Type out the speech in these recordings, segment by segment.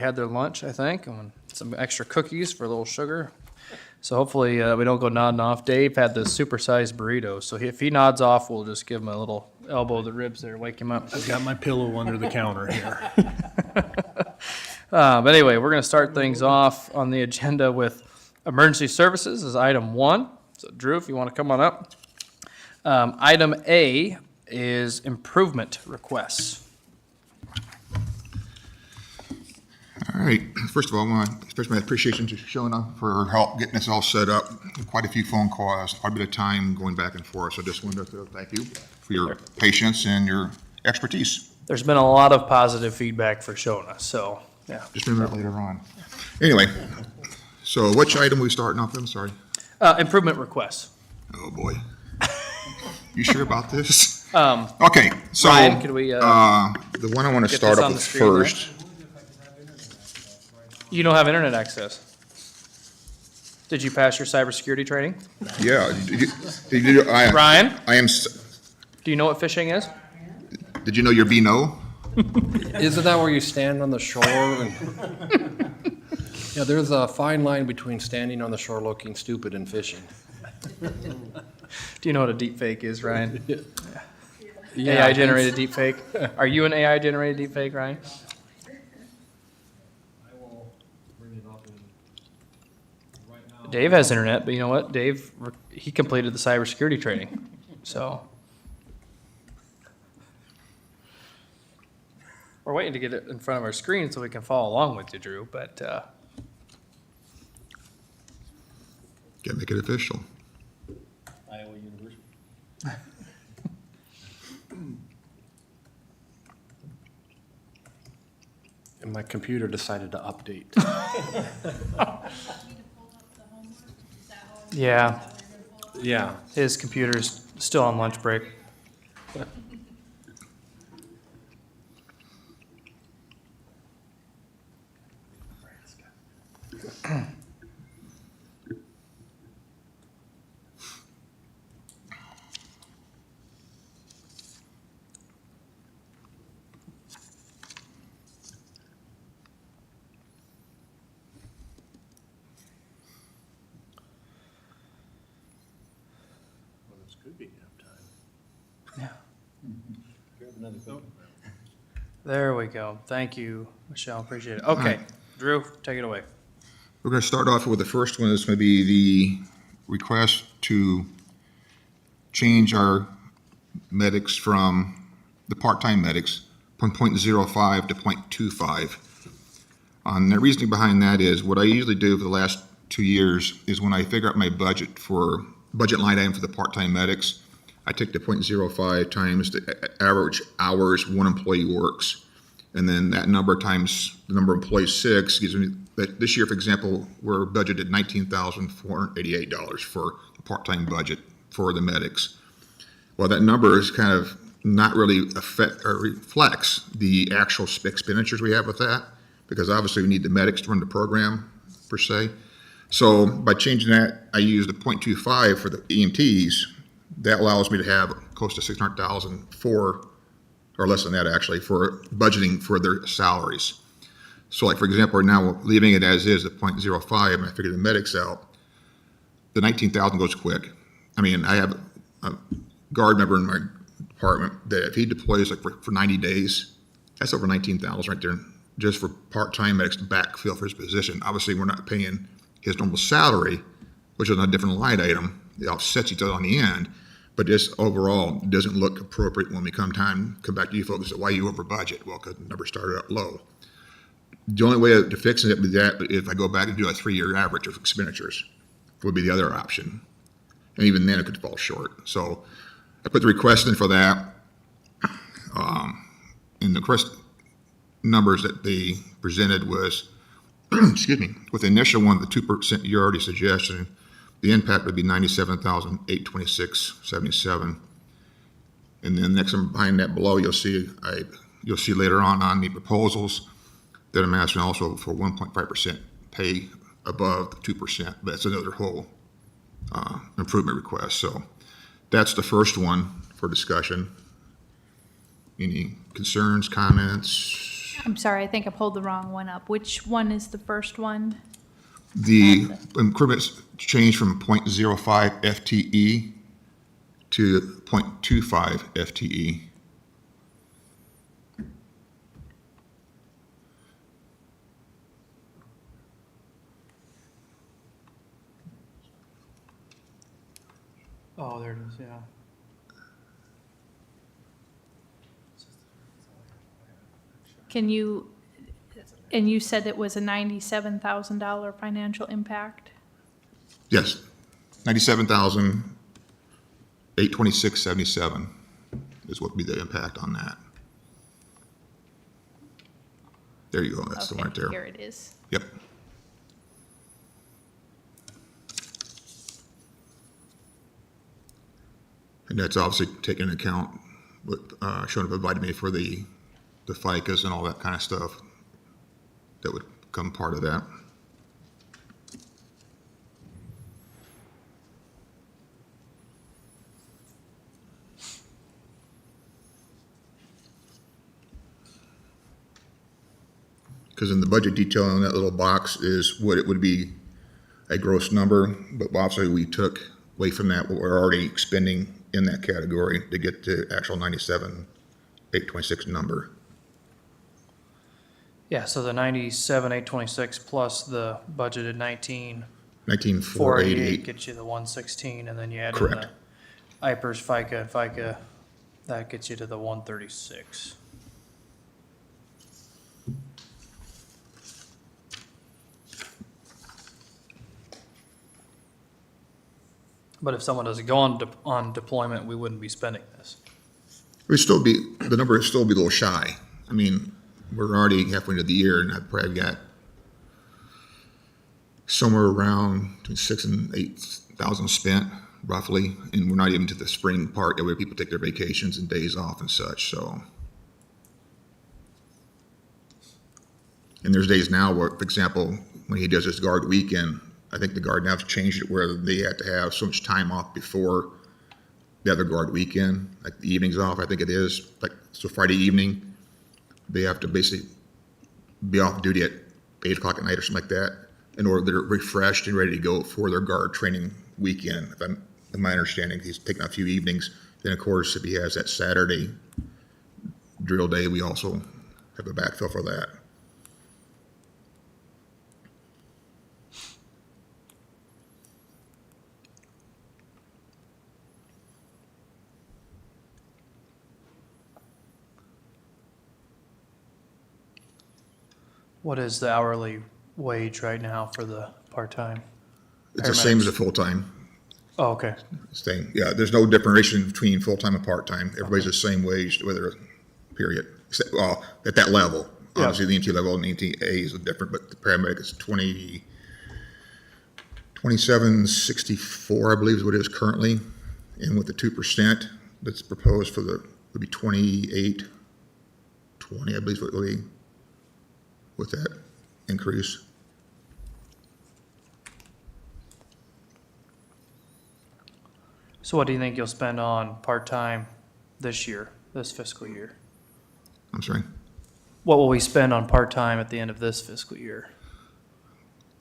had their lunch, I think, and some extra cookies for a little sugar. So hopefully we don't go nodding off. Dave had the supersized burrito, so if he nods off, we'll just give him a little elbow of the ribs there, wake him up. I've got my pillow under the counter here. But anyway, we're going to start things off on the agenda with emergency services is item 1. So Drew, if you want to come on up. Item A is improvement requests. All right. First of all, I want to express my appreciation to Shona for her help getting this all set up. Quite a few phone calls, quite a bit of time going back and forth. So just wanted to thank you for your patience and your expertise. There's been a lot of positive feedback for Shona, so yeah. Just remember that later on. Anyway, so which item are we starting off with? I'm sorry. Improvement requests. Oh, boy. You sure about this? Okay, so Ryan, could we, the one I want to get start this off on the with screen there? first. You don't have internet access. Did you pass your cybersecurity training? Yeah. Ryan, I am. do you know what phishing is? Did you know you're B-No? Isn't that where you stand on the shore? Yeah, there's a fine line between standing on the shore looking stupid and fishing. Do you know what a deep fake is, Ryan? Yeah, AI generated deep fake. Are you an AI generated deep fake, Ryan? Dave has internet, but you know what? Dave, he completed the cybersecurity training, so. We're waiting to get it in front of our screen so we can follow along with you, Drew, but, Can't make it official. Iowa University. And my computer decided to update. yeah, Yeah. his computer's still on lunch break. Well, this could be enough time. Yeah. Grab another cookie. There we go. Thank you, Michelle. Appreciate it. Okay, Drew, take it away. We're going to start off with the first one. This may be the request to change our medics from the part-time medics from .05 to .25. And the reasoning behind that is what I usually do for the last 2 years is when I figure out my budget line item for the part-time medics, I take the .05 times the average hours one employee works. And then that number times the number of employees 6 gives me, this year, for example, we're budgeted $19,488 for the part-time budget for the medics. Well, that number is kind of not really reflects the actual expenditures we have with that, because obviously we need the medics to run the program per se. So by changing that, I use the .25 for the EMTs. That allows me to have close to $600,000 or less than that actually, for budgeting for their salaries. So like, for example, now leaving it as is, the .05, and I figure the medics out, the $19,000 goes quick. I mean, I have a guard member in my department that if he deploys like for 90 days, that's over $19,000 right there, just for part-time medics to backfill for his position. Obviously, we're not paying his normal salary, which is a different line item. It offsets each other on the end, but just overall doesn't look appropriate when we come back to you folks and say, why are you over budget? Well, because the number started out low. The only way to fix it with that, if I go back and do a 3-year average of expenditures, would be the other option. And even then it could fall short. So I put the request in for that. And the request numbers that they presented was, excuse me, with the initial one, the 2% you already suggested, the impact would be $97,826.77. And then next one behind that below, you'll see later on the proposals that I'm asking also for 1.5% pay above the 2%, but that's another whole improvement request. So that's the first one for discussion. Any concerns, comments? I'm sorry, I think I pulled the wrong one up. Which one is the first one? The improvements changed from .05 FTE to .25 FTE. Oh, there it is, yeah. Can you, and you said it was a $97,000 financial impact? Yes, 97,826.77 is what would be the impact on that. There you go, that's the one right Okay, there. here it is. Yep. And that's obviously taking into account what Shona provided me for the FICAs and all that kind of stuff that would become part of that. Because in the budget detail in that little box is what it would be a gross number, but obviously we took away from that what we're already expending in that category to get the actual 97,826 number. Yeah, so the 97,826 plus the budgeted 19,488. 19,488 gets you the 116, and then you add in Correct. the IPERS, FICA, and FICA, that gets you to the 136. But if someone doesn't go on deployment, we wouldn't be spending this. We'd still be, the number would still be a little shy. I mean, we're already halfway into the year and I've probably got somewhere around between 6,000 and 8,000 spent roughly. And we're not even to the spring part where people take their vacations and days off and such, so. And there's days now where, for example, when he does his guard weekend, I think the guard now has changed it where they have to have so much time off before the other guard weekend, like the evenings off, I think it is. Like, so Friday evening, they have to basically be off duty at 8 o'clock at night or something like that in order they're refreshed and ready to go for their guard training weekend. If I'm, in my understanding, he's taking a few evenings. Then, of course, if he has that Saturday drill day, we also have a backfill for that. What is the hourly wage right now for the part-time? It's the same as a Paramedics. full-time Oh, okay. thing. Yeah, there's no differentiation between full-time and part-time. Everybody's the same wage, whether, period. Except, well, at that level. Yeah. Obviously, the EMT level and EMT A is different, but the paramedic is 2764, I believe is what it is currently. And with the 2% that's proposed for the, would be 2820, I believe is what it will be with that increase. So what do you think you'll spend on part-time this year, this fiscal year? I'm sorry. What will we spend on part-time at the end of this fiscal year?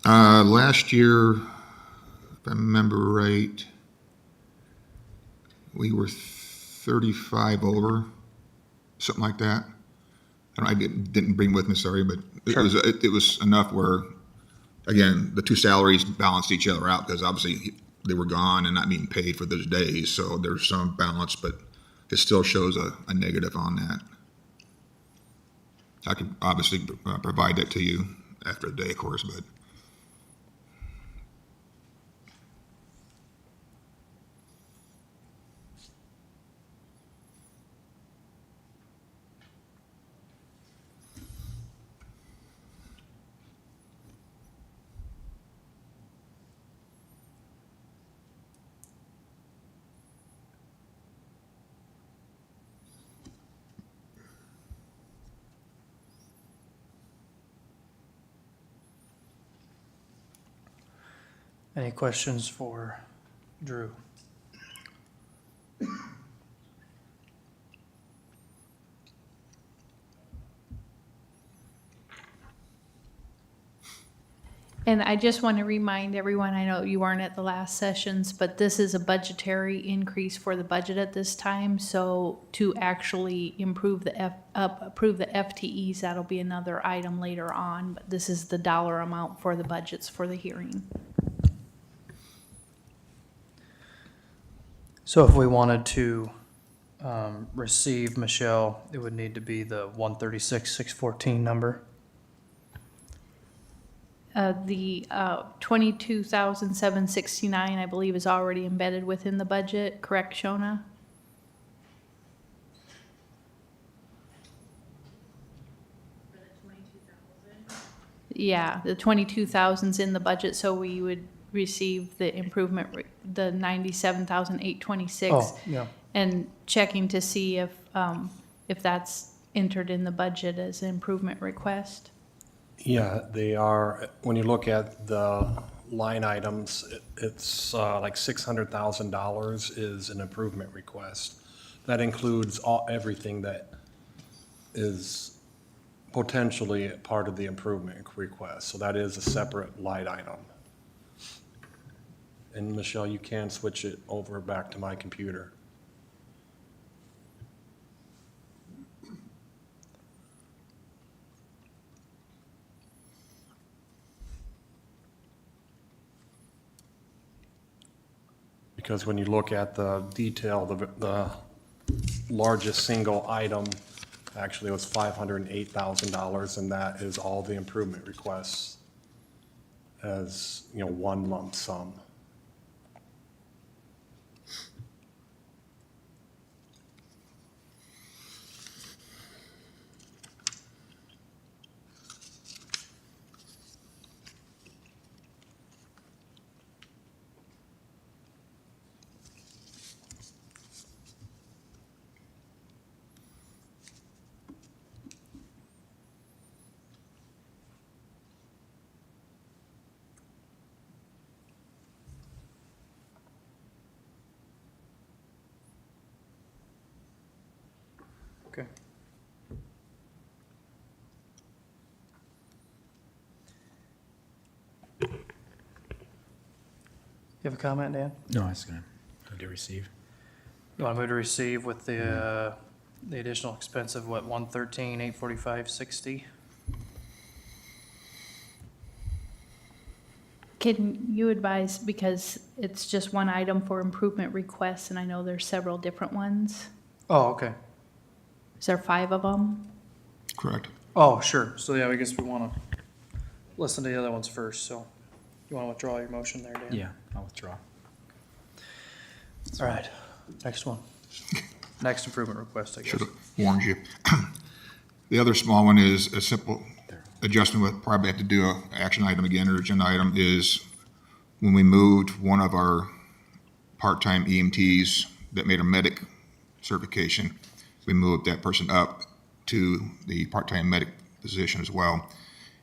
Last year, if I remember right, we were 35 over, something like that. I didn't bring with me, sorry, but Sure. it was enough where, again, the two salaries balanced each other out because obviously they were gone and not being paid for those days. So there's some balance, but it still shows a negative on that. I can obviously provide that to you after the day, of course, but. Any questions for Drew? And I just want to remind everyone, I know you weren't at the last sessions, but this is a budgetary increase for the budget at this time. So to actually approve the FTEs, that'll be another item later on. But this is the dollar amount for the budgets for the hearing. So if we wanted to receive Michelle, it would need to be the 136,614 number. The 22,769, I believe, is already embedded within the budget, correct, Shona? Yeah, the 22,000's in the budget, so we would receive the the 97,826. Oh, yeah. And checking to see if that's entered in the budget as an improvement request. Yeah, they are, when you look at the line items, it's like $600,000 is an improvement request. That includes everything that is potentially part of the improvement request. So that is a separate line item. And Michelle, you can switch it over back to my computer. Because when you look at the detail, the largest single item actually was $508,000, and that is all the improvement requests as, you know, one lump sum. Okay. You have a comment, Dan? No, I was gonna go to receive. You want to move to receive with the additional expense of what, 113,845.60? Can you advise, because it's just one item for improvement requests, and I know there's several different ones. Oh, okay. Is there 5 of them? Correct. Oh, sure. So yeah, I guess we want to listen to the other ones first. So you want to withdraw your motion there, Dan? Yeah, I'll withdraw. All right. Next one. Next improvement request, I guess. Should have warned you. The other small one is a simple adjustment with probably have to do an action item again or agenda item is when we moved one of our part-time EMTs that made a medic certification, we moved that person up to the part-time medic position as well.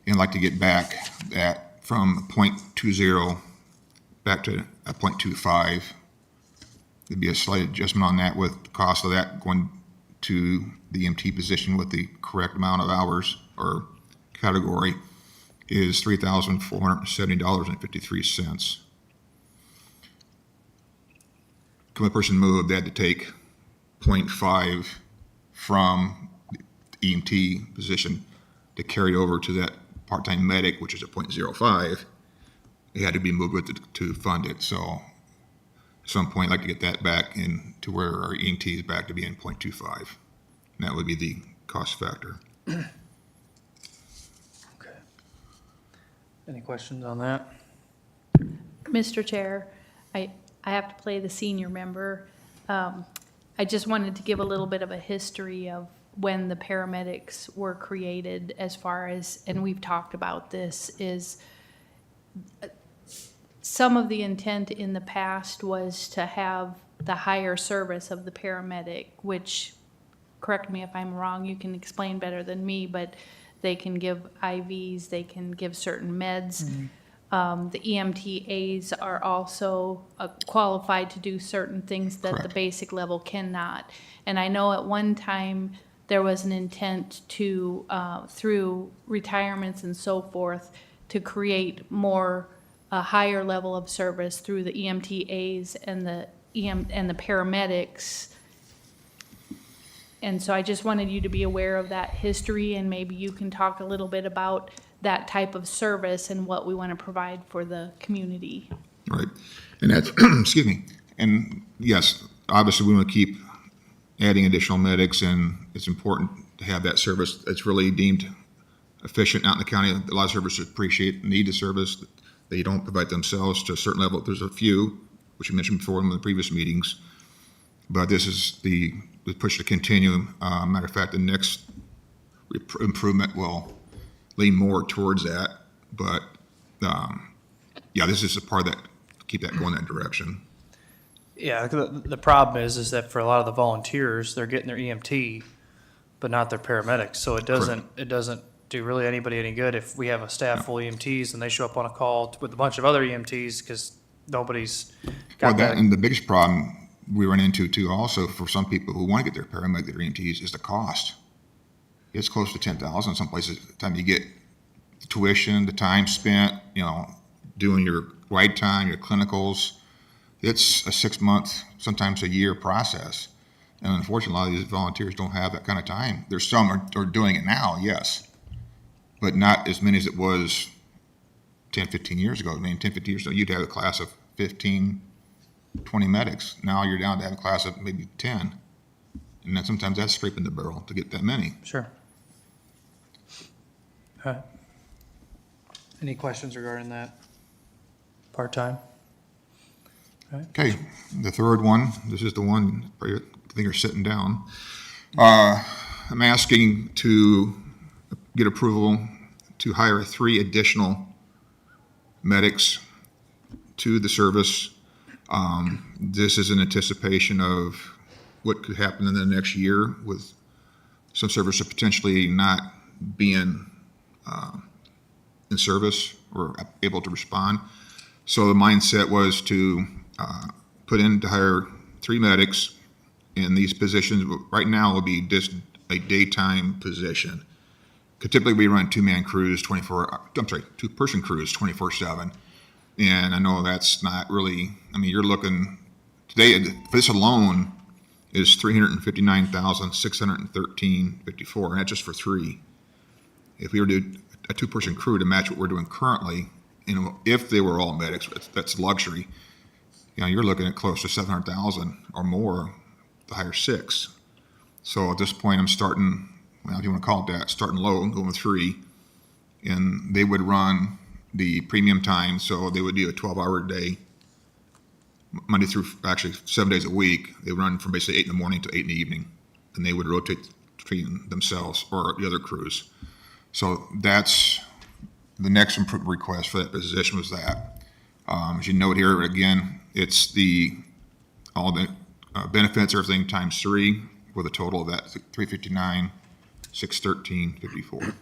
And I'd like to get back that from .20 back to a .25. There'd be a slight adjustment on that with the cost of that going to the EMT position with the correct amount of hours or category is $3,470.53. When a person moved, they had to take 0.5 from the EMT position to carry it over to that part-time medic, which is a .05. It had to be moved with it to fund it. So at some point, I'd like to get that back in to where our EMT is back to being .25. And that would be the cost factor. Okay. Any questions on that? Mr. Chair, I have to play the senior member. I just wanted to give a little bit of a history of when the paramedics were created as far as, and we've talked about this, is some of the intent in the past was to have the higher service of the paramedic, which, correct me if I'm wrong, you can explain better than me, but they can give IVs, they can give certain meds. The EMTAs are also qualified to do certain things that the Correct. basic level cannot. And I know at one time, there was an intent to, through retirements and so forth, to create more, a higher level of service through the EMTAs and the and the paramedics. And so I just wanted you to be aware of that history, and maybe you can talk a little bit about that type of service and what we want to provide for the community. Right. And that's, excuse me. And yes, obviously we want to keep adding additional medics, and it's important to have that service that's really deemed efficient out in the county. A lot of services appreciate, need the service. They don't provide themselves to a certain level. There's a few, which you mentioned before in the previous meetings, but this is the push to continue. Matter of fact, the next improvement will lean more towards that. But yeah, this is a part that keep that going that direction. Yeah, the problem is that for a lot of the volunteers, they're getting their EMT, but not their paramedics. So it doesn't do really anybody any good if we have a staff full EMTs and they show up on a call with a bunch of other EMTs because nobody's Well, got that that. and the biggest problem we run into too, also for some people who want to get their paramedic, their EMTs, is the cost. It's close to $10,000 in some places. The time you get the tuition, the time spent, doing your ride time, your clinicals. It's a 6-month, sometimes a year process. And unfortunately, a lot of these volunteers don't have that kind of time. There's some are doing it now, yes, but not as many as it was 10, 15 years ago. I mean, 10, 15 years ago, you'd have a class of 15, 20 medics. Now you're down to have a class of maybe 10. And then sometimes that's scraping the barrel to get that many. Sure. Okay. Any questions regarding that? Part-time? Okay, the third one, this is the one, I think you're sitting down. I'm asking to get approval to hire 3 additional medics to the service. This is in anticipation of what could happen in the next year with some service potentially not being in service or able to respond. So the mindset was to put in to hire 3 medics in these positions. Right now will be just a daytime position. Typically we run 2-man crews 2-person crews 24/7. And I know that's not really, I mean, you're looking today, this alone is $359,613.54, and that's just for 3. If we were to do a 2-person crew to match what we're doing currently, if they were all medics, that's luxury. You're looking at close to $700,000 or more to hire 6. So at this point, I'm starting, well, if you want to call it that, starting low and going with 3. And they would run the premium time, so they would do a 12-hour day, Monday through, actually 7 days a week. They run from basically 8 in the morning to 8 in the evening. And they would rotate between themselves or the other crews. So that's the next improvement request for that position was that. As you note here, again, it's all the benefits, everything times 3 with a total of that $359,613.54.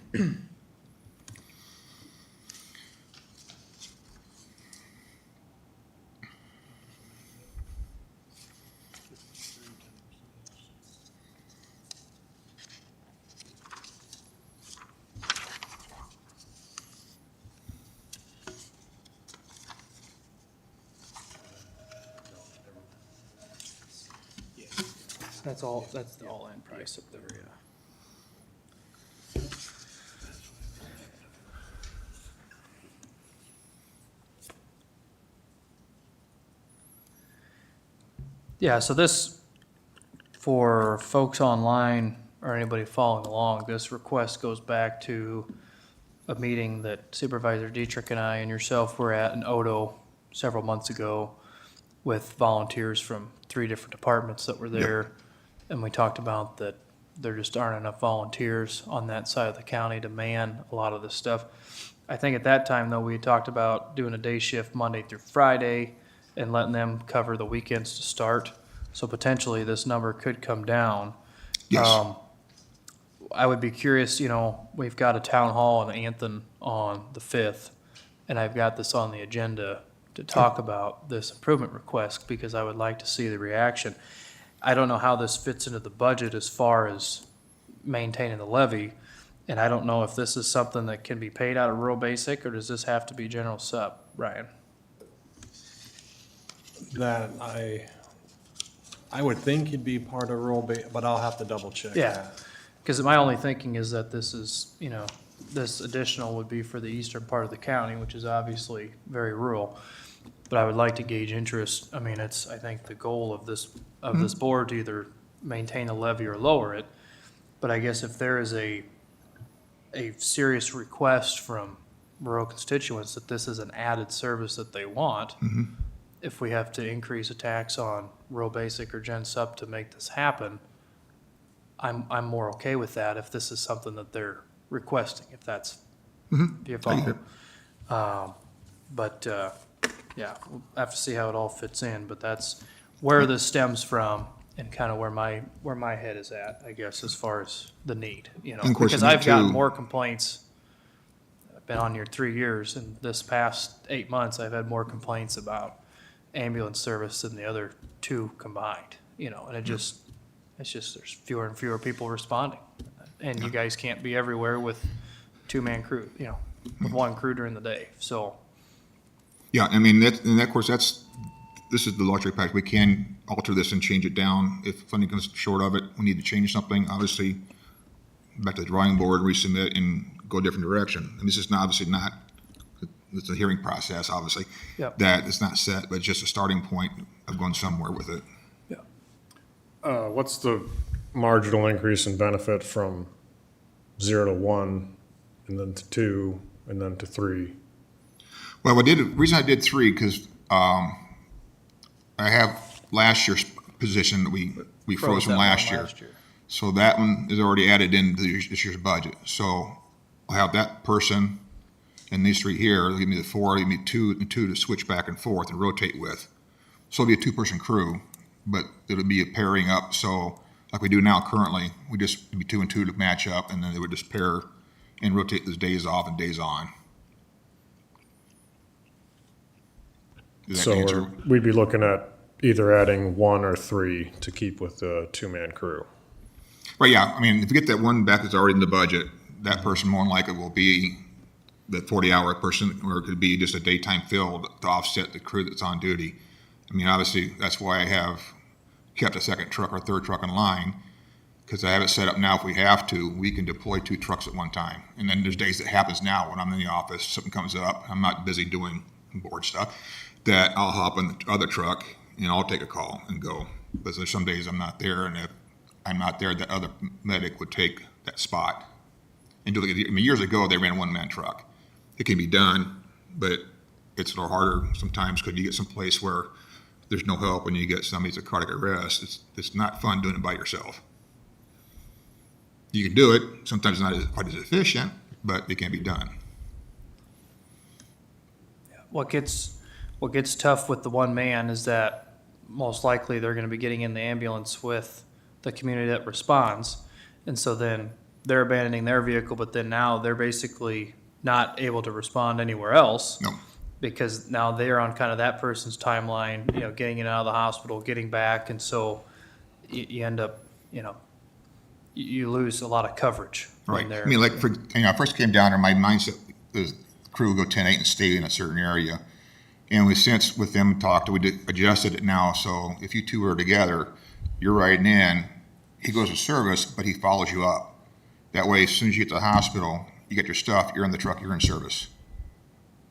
That's the all-in price up there, yeah. Yeah, so this, for folks online or anybody following along, this request goes back to a meeting that Supervisor Dietrich and I and yourself were at in Odo several months ago with volunteers from 3 different departments that were there. And we talked about that there just aren't enough volunteers on that side of the county to man a lot of this stuff. I think at that time, though, we had talked about doing a day shift Monday through Friday and letting them cover the weekends to start. So potentially this number could come down. Yes. I would be curious, we've got a town hall in Anthem on the 5th, and I've got this on the agenda to talk about this improvement request because I would like to see the reaction. I don't know how this fits into the budget as far as maintaining the levy. And I don't know if this is something that can be paid out of rural basic, or does this have to be general sub, Ryan? That I would think it'd be part of rural, but I'll have to double check Yeah. that. Because my only thinking is that this is, this additional would be for the eastern part of the county, which is obviously very rural. But I would like to gauge interest. I mean, it's, I think, the goal of this board to either maintain the levy or lower it. But I guess if there is a serious request from rural constituents that this is an added service that they want, if we have to increase a tax on rural basic or gen sub to make this happen, I'm more okay with that if this is something that they're requesting, if that's, if you follow. But, yeah, we'll have to see how it all fits in, but that's where this stems from and kind of where my head is at, I guess, as far as the need, And of course, because you need I've gotten to- more complaints. I've been on here 3 years, and this past 8 months, I've had more complaints about ambulance service than the other 2 combined, and it's just, there's fewer and fewer people responding. And you guys can't be everywhere with 2-man crew, with 1 crew during the day, so. Yeah, I mean, and of course, this is the luxury package. We can alter this and change it down. If funding comes short of it, we need to change something, obviously, back to the drawing board, resubmit, and go a different direction. And this is obviously not, it's a hearing process, obviously. Yep. That it's not set, but just a starting point of going somewhere with it. What's the marginal increase in benefit from 0 to 1, and then to 2, and then to 3? Well, the reason I did 3, because I have last year's position that we froze from that one last year. So that one is already added into this year's budget. So I'll have that person and these 3 here, they'll give me the 4, give me 2 and 2 to switch back and forth and rotate with. So it'll be a 2-person crew, but it'll be a pairing up. So like we do now currently, we just it'd be 2 and 2 to match up, and then they would just pair and rotate those days off and days on. Does that So answer? we'd be looking at either adding 1 or 3 to keep with the 2-man crew. Right, yeah, I mean, if you get that one back that's already in the budget, that person more than likely will be the 40-hour person, or it could be just a daytime fill to offset the crew that's on duty. I mean, obviously, that's why I have kept a 2nd truck or 3rd truck in line, because I have it set up now, if we have to, we can deploy 2 trucks at one time. And then there's days that happens now when I'm in the office, something comes up, I'm not busy doing board stuff, that I'll hop in the other truck and I'll take a call and go. Because there's some days I'm not there, and if I'm not there, that other medic would take that spot. And years ago, they ran a 1-man truck. It can be done, but it's a little harder sometimes because you get someplace where there's no help and you get somebody that's a cardiac arrest. It's not fun doing it by yourself. You can do it. Sometimes it's not quite as efficient, but it can be done. What gets tough with the 1-man is that most likely they're gonna be getting in the ambulance with the community that responds. And so then they're abandoning their vehicle, but then now they're basically not able to respond anywhere else. No. Because now they're on kind of that person's timeline, getting in and out of the hospital, getting back, and so you end up, you lose a lot of coverage. when Right. they're- I mean, like, I first came down there, my mindset is the crew would go 10-8 and stay in a certain area. And we since with them talked, adjusted it now. So if you 2 are together, you're riding in, he goes to service, but he follows you up. That way, as soon as you get to the hospital, you get your stuff, you're in the truck, you're in service.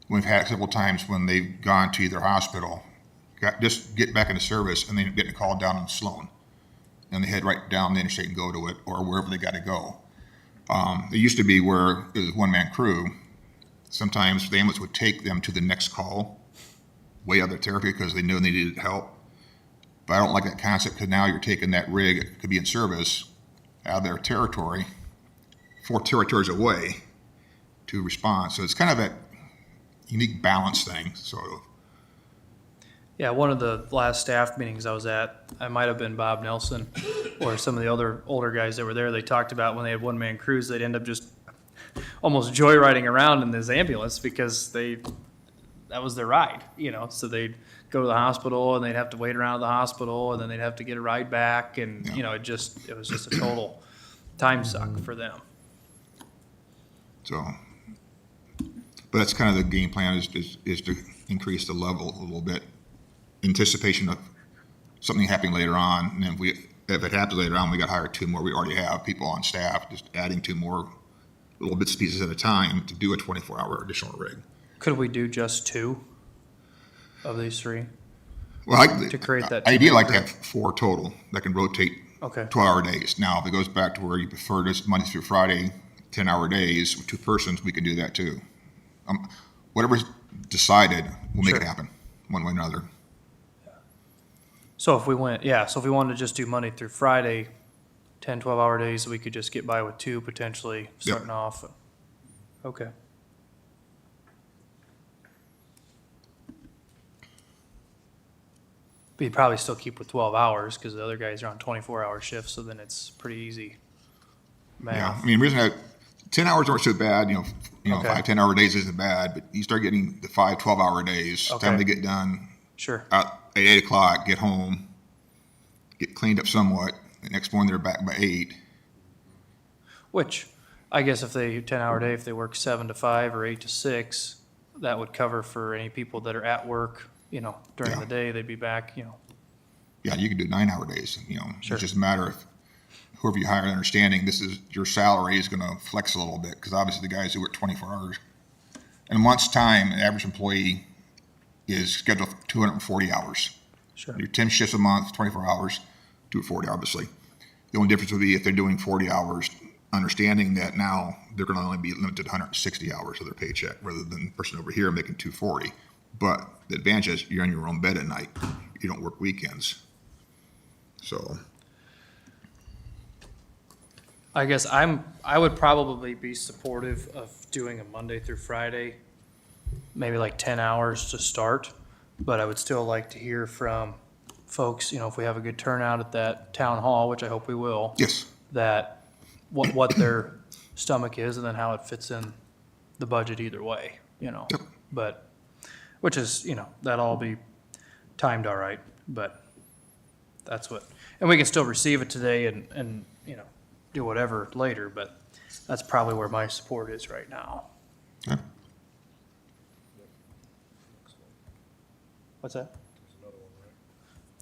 We've had several times when they've gone to either hospital, just get back into service, and then getting a call down in Sloan. And they head right down the interstate and go to it, or wherever they got to go. It used to be where it was a 1-man crew. Sometimes the ambulance would take them to the next call, way out of their territory, because they knew they needed help. But I don't like that concept, because now you're taking that rig, it could be in service, out of their territory, 4 territories away to respond. So it's kind of a unique balance thing, sort of. Yeah, one of the last staff meetings I was at, I might have been Bob Nelson or some of the other older guys that were there. They talked about when they had 1-man crews, they'd end up just almost joyriding around in this ambulance because that was their ride, So they'd go to the hospital and they'd have to wait around at the hospital, and then they'd have to get a ride back, and it was just a total time suck for them. So, but that's kind of the game plan is to increase the level a little bit, anticipation of something happening later on. And if it happens later on, we got to hire 2 more. We already have people on staff, just adding 2 more little bits and pieces at a time to do a 24-hour additional rig. Could we do just 2 of these 3? Well, To create that ideally, team like to have 4 total that can rotate Okay. 12-hour days. Now, if it goes back to where you prefer this Monday through Friday, 10-hour days with 2 persons, we could do that too. Whatever's decided, we'll make it Sure. happen one way or another. So if we wanted to just do Monday through Friday, 10, 12-hour days, we could just get by with 2 potentially starting off. Okay. But you'd probably still keep with 12 hours because the other guys are on 24-hour shifts, so then it's pretty easy Yeah, math. I mean, the reason 10 hours aren't so bad, Okay. 5, 10-hour days isn't bad, but you start getting the 5, 12-hour days, time Okay. to get done Sure. at 8 o'clock, get home, get cleaned up somewhat, the next morning they're back by 8. Which, I guess if they, 10-hour day, if they work 7 to 5 or 8 to 6, that would cover for any people that are at work, during Yeah. the day, they'd be back, Yeah, you could do 9-hour days, Sure. It's just a matter of whoever you hire, understanding this is, your salary is gonna flex a little bit, because obviously the guys who work 24 hours. In a month's time, an average employee is scheduled for 240 hours. Sure. Do 10 shifts a month, 24 hours, do it 40, obviously. The only difference would be if they're doing 40 hours, understanding that now they're gonna only be limited to 160 hours of their paycheck, rather than the person over here making 240. But the advantage is you're in your own bed at night. You don't work weekends. So, I guess I would probably be supportive of doing a Monday through Friday, maybe like 10 hours to start, but I would still like to hear from folks, if we have a good turnout at that town hall, which I hope we will, yes, that what their stomach is and then how it fits in the budget either way, Yep. But, which is, that'll all be timed all right, but that's what, and we can still receive it today and do whatever later, but that's probably where my support is right now. okay. What's that?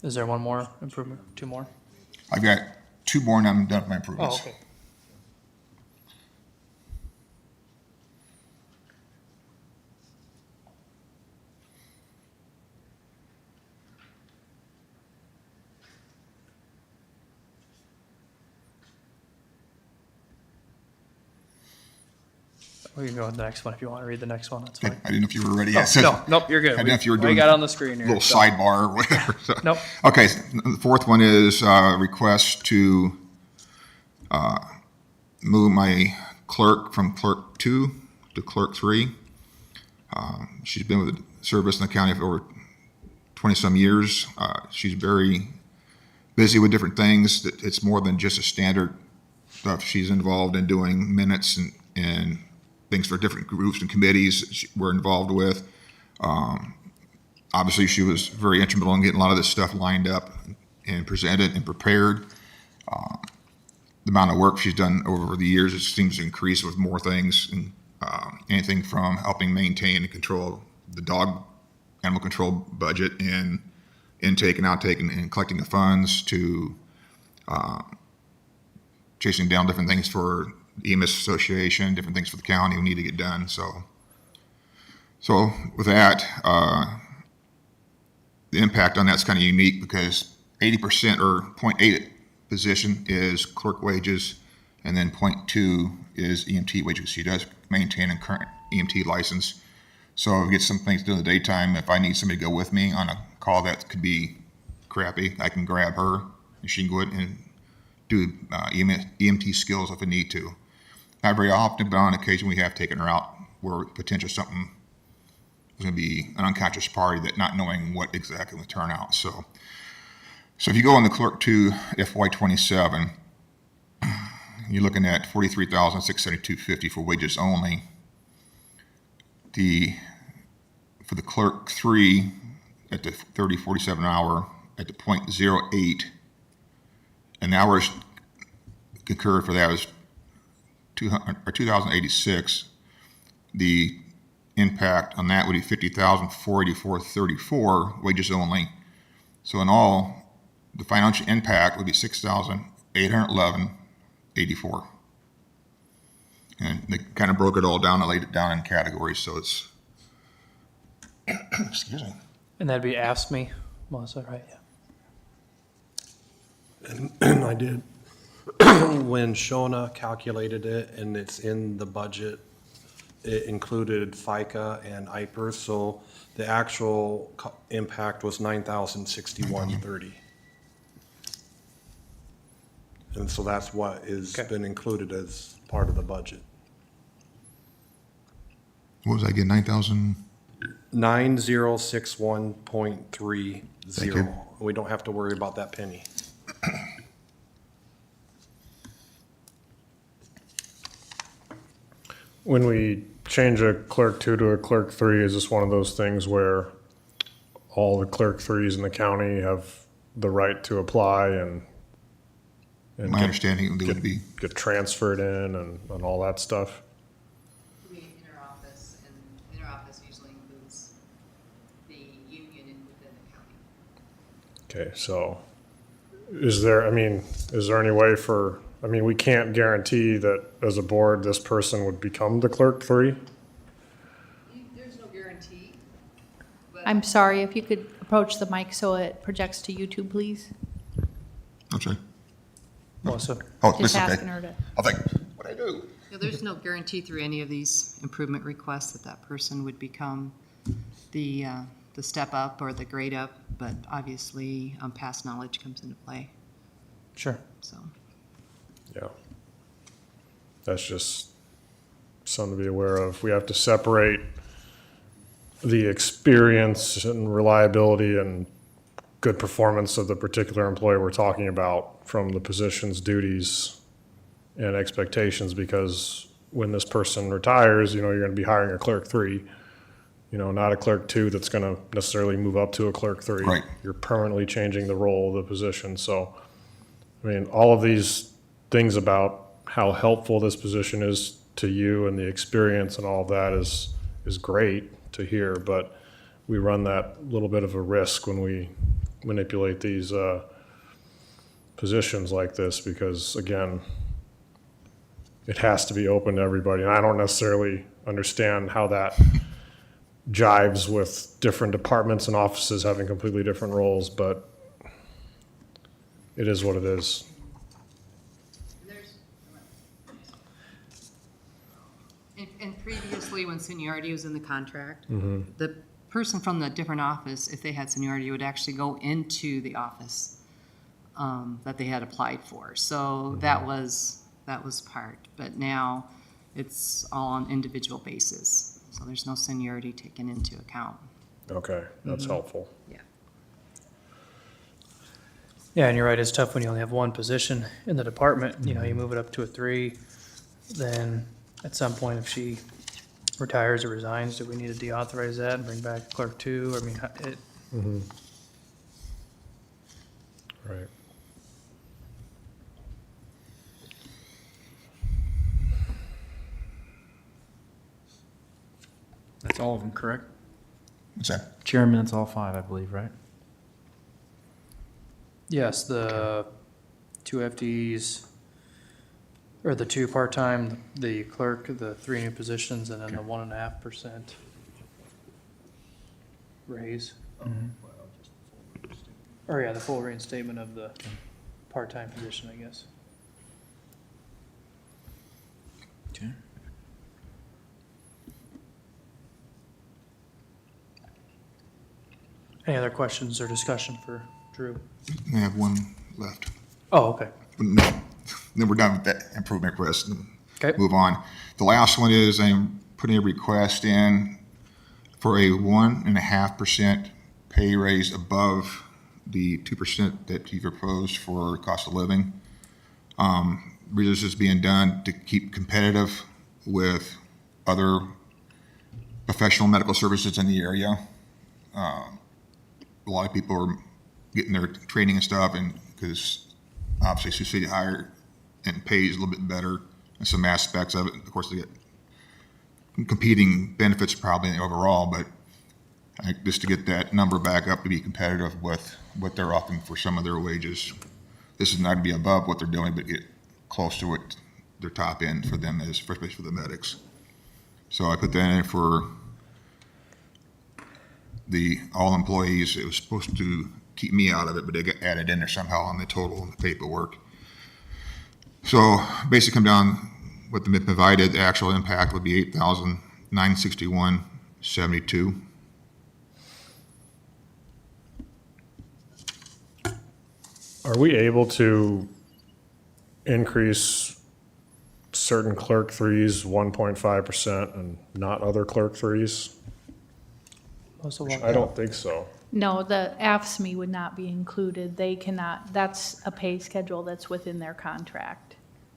Is there one more improvement, 2 more? I've got 2 more and I'm done with my improvements. Oh, okay. We can go with the next one if you want to read the next one, that's Okay, fine. I didn't know if you were ready. Oh, yet. So- no, nope, you're good. I didn't know if you were We doing got on the screen here. Little so- sidebar or whatever. So- Nope. Okay, so the 4th one is request to move my clerk from clerk 2 to clerk 3. She's been with the service in the county for over 20-some years. She's very busy with different things. It's more than just a standard stuff. She's involved in doing minutes and things for different groups and committees we're involved with. Obviously, she was very instrumental in getting a lot of this stuff lined up and presented and prepared. The amount of work she's done over the years, it seems to increase with more things, and anything from helping maintain and control the dog animal control budget and intake and outtake and collecting the funds to chasing down different things for EMS Association, different things for the county we need to get done. So with that, the impact on that's kind of unique because 80% or 0.8 position is clerk wages, and then 0.2 is EMT wages. She does maintain a current EMT license. So if we get some things done in the daytime, if I need somebody to go with me on a call that could be crappy, I can grab her and she can go ahead and do EMT skills if I need to. Not very often, but on occasion we have taken her out where potentially something was going to be an unconscious party that not knowing what exactly would turn out. So if you go on the clerk 2 FY27, you're looking at $43,672.50 for wages only. For the clerk 3 at the 30.47 an hour at the 0.08, and the hours concurred for that was 2,086, the impact on that would be 50,484.34 wages only. So in all, the financial impact would be 6,811.84. And they kind of broke it all down and laid it down in categories, so it's, excuse me. And that'd be AFSMI, Melissa, right? Yeah. And I did, when Shona calculated it, and it's in the budget, it included FICA and IPER, so the actual impact was 9,061.30. And so that's what is Okay. been included as part of the budget. What was that again, 9,000? 9061.30. Thank you. We don't have to worry about that penny. When we change a clerk 2 to a clerk 3, is this one of those things where all the clerk 3s in the county have the right to apply and My understanding would be, get transferred in and all that stuff? We interoffice, and interoffice usually includes the union and within the county. Okay, so is there any way for, we can't guarantee that as a board, this person would become the clerk 3? There's no guarantee, but. I'm sorry, if you could approach the mic so it projects to YouTube, please. I'm sorry. Melissa? Oh, Just this is okay. asking her to. I think, what'd I do? There's no guarantee through any of these improvement requests that that person would become the step up or the grade up, but obviously, past knowledge comes into play, Sure. so. Yeah. That's just something to be aware of. We have to separate the experience and reliability and good performance of the particular employee we're talking about from the position's duties and expectations, because when this person retires, you're going to be hiring a clerk 3, not a clerk 2 that's going to necessarily move up to a clerk 3. Right. You're permanently changing the role of the position. So, all of these things about how helpful this position is to you and the experience and all of that is great to hear, but we run that little bit of a risk when we manipulate these positions like this, because again, it has to be open to everybody. And I don't necessarily understand how that jives with different departments and offices having completely different roles, but it is what it is. There's, and previously, when seniority was in the contract, the person from the different office, if they had seniority, would actually go into the office that they had applied for. So that was part, but now it's all on individual basis. So there's no seniority taken into account. Okay, that's helpful. Yeah. Yeah, and you're right, it's tough when you only have one position in the department, you move it up to a 3, then at some point, if she retires or resigns, do we need to deauthorize that and bring back clerk 2? Right. That's all of them, correct? What's that? Chairman, that's all 5, I believe, right? Yes, the 2 FTEs, or the 2 part-time, the clerk, the 3 new positions, and then the 1.5% raise. Or yeah, the full reinstatement of the part-time position, I guess. Okay. Any other questions or discussion for Drew? I have one left. Oh, okay. Then we're done with that improvement request. Okay. Move on. The last one is I'm putting a request in for a 1.5% pay raise above the 2% that you proposed for cost of living. Reason this is being done to keep competitive with other professional medical services in the area. A lot of people are getting their training and stuff, and because obviously Sioux City higher and pays a little bit better in some aspects of it. Of course, they get competing benefits probably overall, but I think just to get that number back up to be competitive with what they're offering for some of their wages. This is not to be above what they're doing, but get close to what their top end for them is, especially for the medics. So I put that in for the all employees. It was supposed to keep me out of it, but they got added in there somehow on the total and the paperwork. So basically come down, what the provided, the actual impact would be $8,961.72. Are we able to increase certain clerk threes 1.5% and not other clerk threes? I don't think so. No, the AFSMI would not be included. They cannot, that's a pay schedule that's within their contract.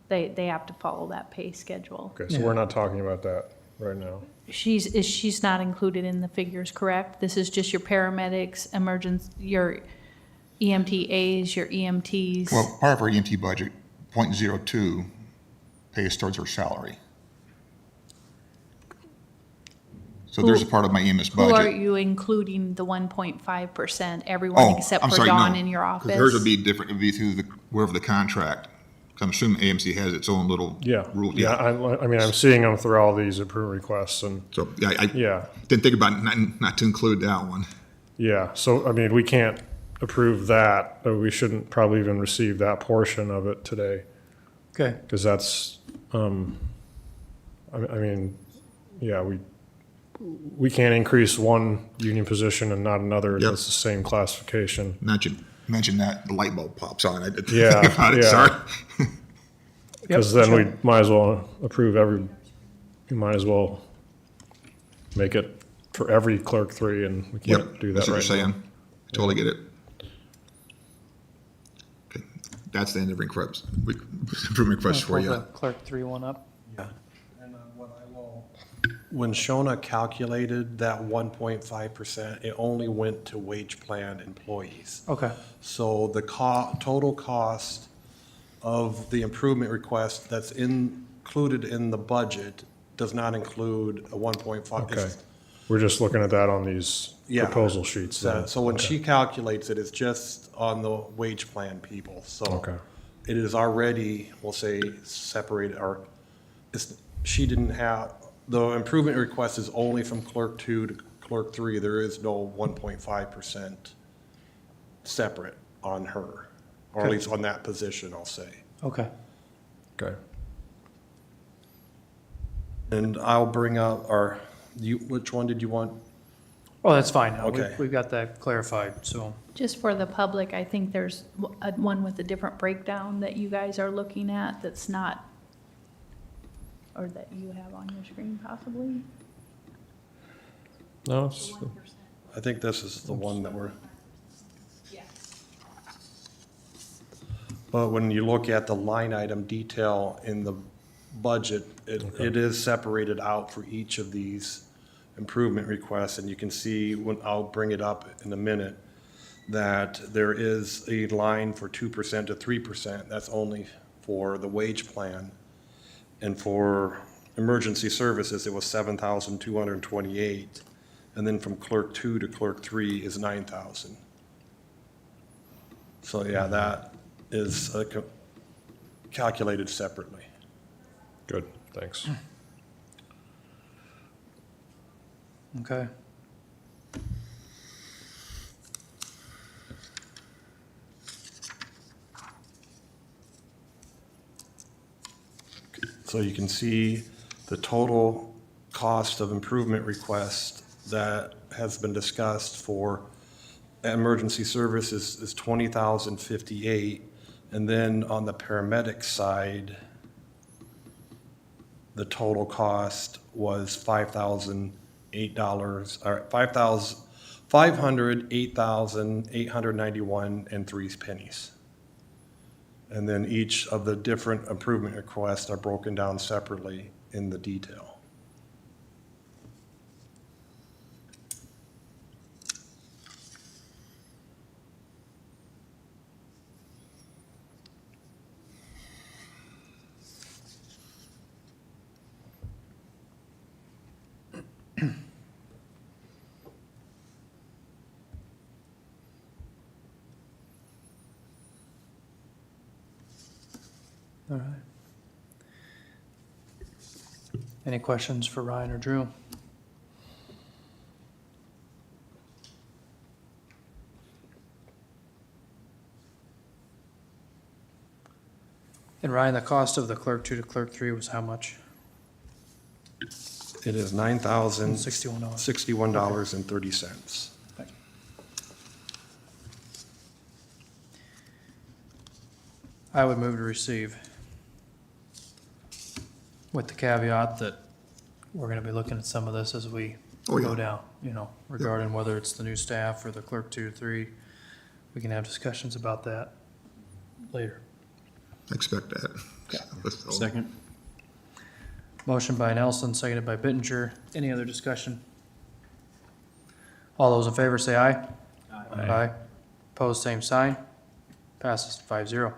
They have to follow that pay schedule. Okay, so we're not talking about that right now. She's not included in the figures, correct? This is just your paramedics, your EMTAs, your EMTs. Well, part of our EMT budget, 0.02, pays towards her salary. So there's a part of my EMS Who are budget. you including the 1.5%? Everyone Oh, except I'm for sorry, Dawn no. in your 'Cause office? hers would be different, it'd be through wherever the contract. 'Cause I'm assuming AMC has its own little Yeah, rule. yeah, I mean, I'm seeing them through all these approval requests and, So, yeah, I yeah, didn't think about not to include that one. yeah. So, I mean, we can't approve that, but we shouldn't probably even receive that portion of it today. Okay. Because that's, I mean, yeah, we can't increase one union position and not another. Yep. That's the same classification. Mention that, the light bulb pops on. I didn't Yeah, think about it, yeah. sorry. Because then we might as well approve we might as well make it for every clerk three, and we can't Yep, do that that's what right you're now. saying. I totally get it. Okay, that's the end of requests, improvement requests for Pull the you. Clerk 3-1 up. Yeah. And when Shona calculated that 1.5%, it only went to wage plan employees. Okay. So the total cost of the improvement request that's included in the budget does not include a 1.5. Okay. We're just looking at that on these Yeah. proposal sheets. then. So when Okay. she calculates it, it's just on the wage plan people, so. Okay. It is already, we'll say, separated, or she didn't have, the improvement request is only from clerk 2 to clerk 3. There is no 1.5% separate on her, or at Okay. least on that position, I'll say. Okay. Okay. And I'll bring up, which one did you want? Oh, that's fine. Now. Okay. We've got that clarified, so. Just for the public, I think there's one with a different breakdown that you guys are looking at that's not, or that you have on your screen possibly. No, I think this is the one that we're. But when you look at the line item detail in the budget, it is separated out for each of these improvement requests, and you can see, when I'll bring it up in a minute, that there is a line for 2% to 3%. That's only for the wage plan. And for emergency services, it was 7,228. And then from clerk 2 to clerk 3 is 9,000. So yeah, that is calculated separately. good, thanks. Okay. So you can see the total cost of improvement request that has been discussed for emergency services is $20,058. And then on the paramedic side, the total cost was $5,008, or $508,891.03. And then each of the different improvement requests are broken down separately in the detail. All right. Any questions for Ryan or Drew? And Ryan, the cost of the clerk 2 to clerk 3 was how much? It is $9,061. $61. $61.30. I would move to receive. With the caveat that we're gonna be looking at some of this as we Oh, yeah. go down, regarding whether it's the new staff or the clerk 2 to 3. We can have discussions about that later. I expect that. So, Second. Motion by Nelson, seconded by Bittenger. Any other discussion? All those in favor say aye. Aye. Opposed, same sign. Passes 5-0.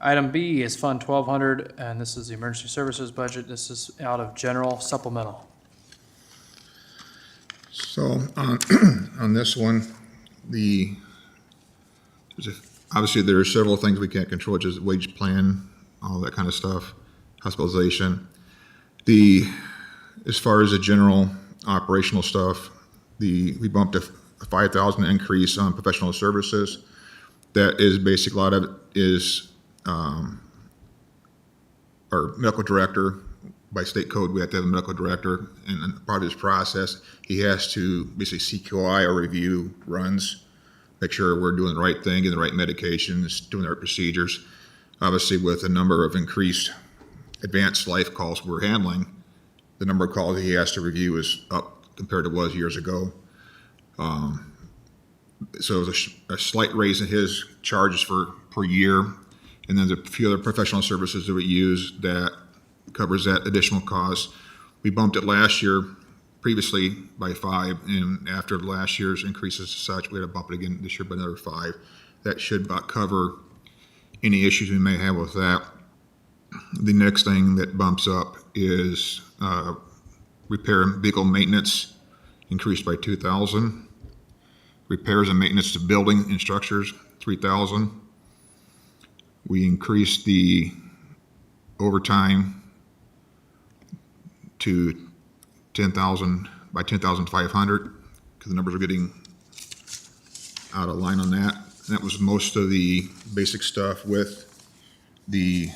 Item B is Fund 1200, and this is the Emergency Services budget. This is out of general supplemental. So, on this one, obviously there are several things we can't control, which is wage plan, all that kind of stuff, hospitalization. As far as the general operational stuff, we bumped a 5,000 increase on professional services. That is basic, a lot of it is, our medical director, by state code, we have to have a medical director, and part of his process, he has to basically CQI or review runs, make sure we're doing the right thing, getting the right medications, doing the right procedures. Obviously, with the number of increased advanced life calls we're handling, the number of calls he has to review is up compared to was years ago. So there's a slight raise in his charges per year. And then there's a few other professional services that we use that covers that additional cost. We bumped it last year, previously by 5, and after last year's increases as such, we had to bump it again this year by another 5. That should about cover any issues we may have with that. The next thing that bumps up is repair and vehicle maintenance, increased by 2,000. Repairs and maintenance to building and structures, 3,000. We increased the overtime to 10,000 by 10,500 because the numbers are getting out of line on that. And that was most of the basic stuff with the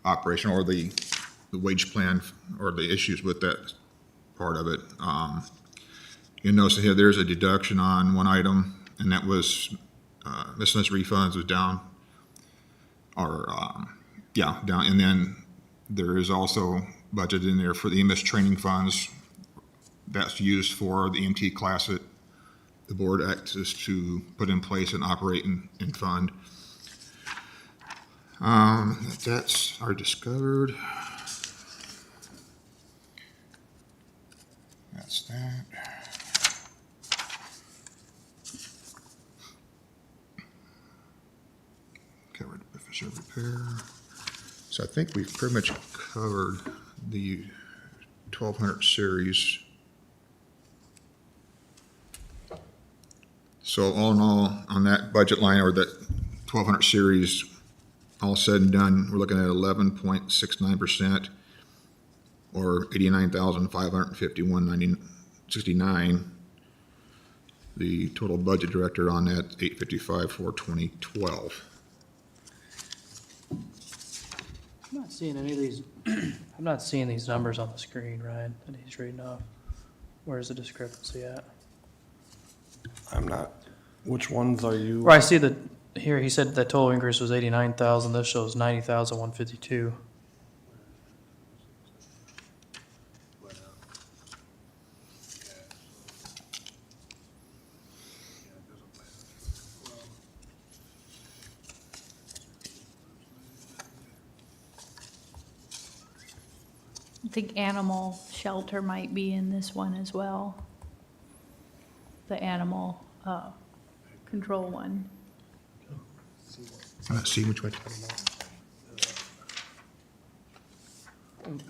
operation or the wage plan or the issues with that part of it. You'll notice here there's a deduction on one item, and that was miscellaneous refunds was down, down. And then there is also budget in there for the EMS training funds that's used for the EMT class that the board acts to put in place and operate and fund. That's our discovered. That's that. Covered officer repair. So I think we've pretty much covered the 1200 series. So all in all, on that budget line or that 1200 series, all said and done, we're looking at 11.69% or 89,551.69. The total budget director on that 855 for 2012. I'm not seeing any of these, I'm not seeing these numbers on the screen, Ryan, that he's reading off. Where's the discrepancy at? I'm not, which ones are you? Where I see that, here, he said the total increase was 89,000, this shows 90,152. I think animal shelter might be in this one as well. The animal control one. I'm not seeing which way.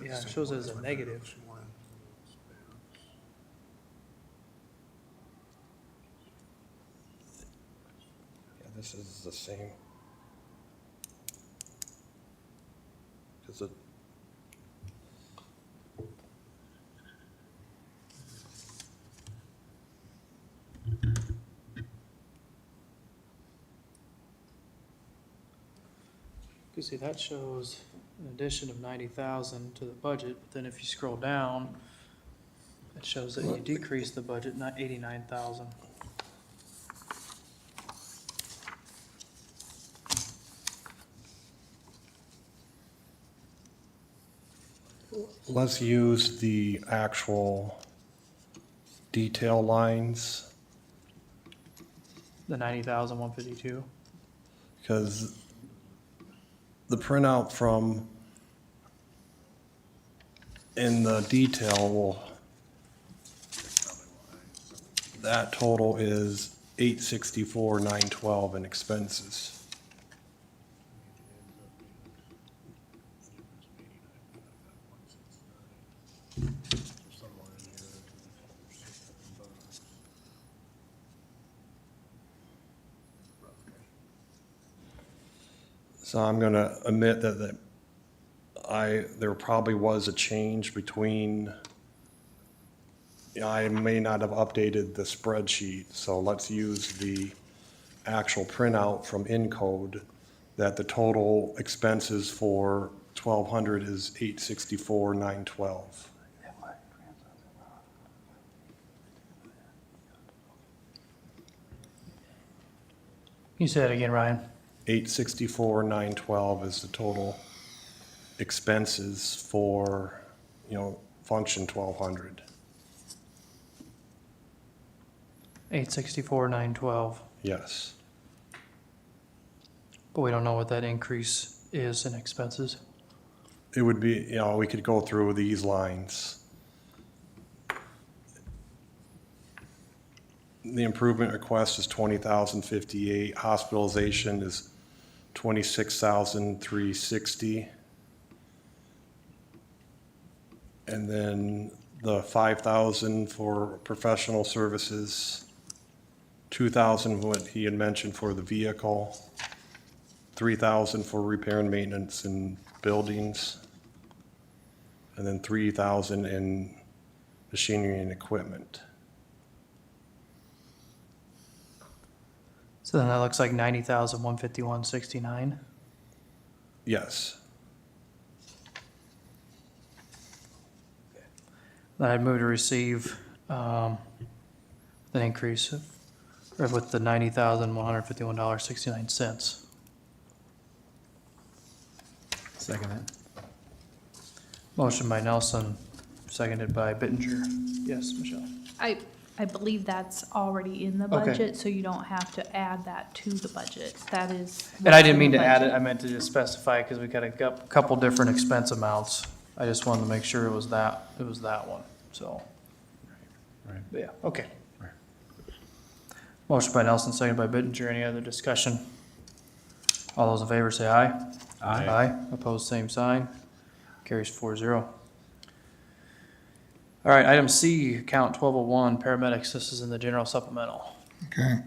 Yeah, it shows it as a negative. Yeah, this is the same. It's a, You see, that shows an addition of 90,000 to the budget, but then if you scroll down, it shows that you decreased the budget, not 89,000. let's use the actual detail lines, The 90,152. because the printout from in the detail will, that total is 864,912 in expenses. So I'm gonna admit that there probably was a change between, I may not have updated the spreadsheet, so let's use the actual printout from Encode, that the total expenses for 1,200 is 864,912. You say it again, Ryan. 864,912 is the total expenses for, function 1,200. 864,912. Yes. But we don't know what that increase is in expenses. It would be, we could go through these lines. The improvement request is 20,058. Hospitalization is 26,360. And then the 5,000 for professional services, 2,000 what he had mentioned for the vehicle, 3,000 for repair and maintenance in buildings, and then 3,000 in machinery and equipment. So then that looks like 90,151.69. Yes. Then I'd move to receive an increase with the $90,151.69. Second that. Motion by Nelson, seconded by Bittenger. Yes, Michelle? I believe that's already in the Okay. budget, so you don't have to add that to the budget. That is. And I didn't mean to what's in add the it, I meant to just specify, because we got a couple different expense amounts. I just wanted to make sure it was that one, so. Right. But yeah, okay. Right. Motion by Nelson, seconded by Bittenger. Any other discussion? All those in favor say aye. Aye. Aye. Opposed, same sign. Carries 4-0. All right, item C, account 1201, paramedics. This is in the general supplemental. Okay.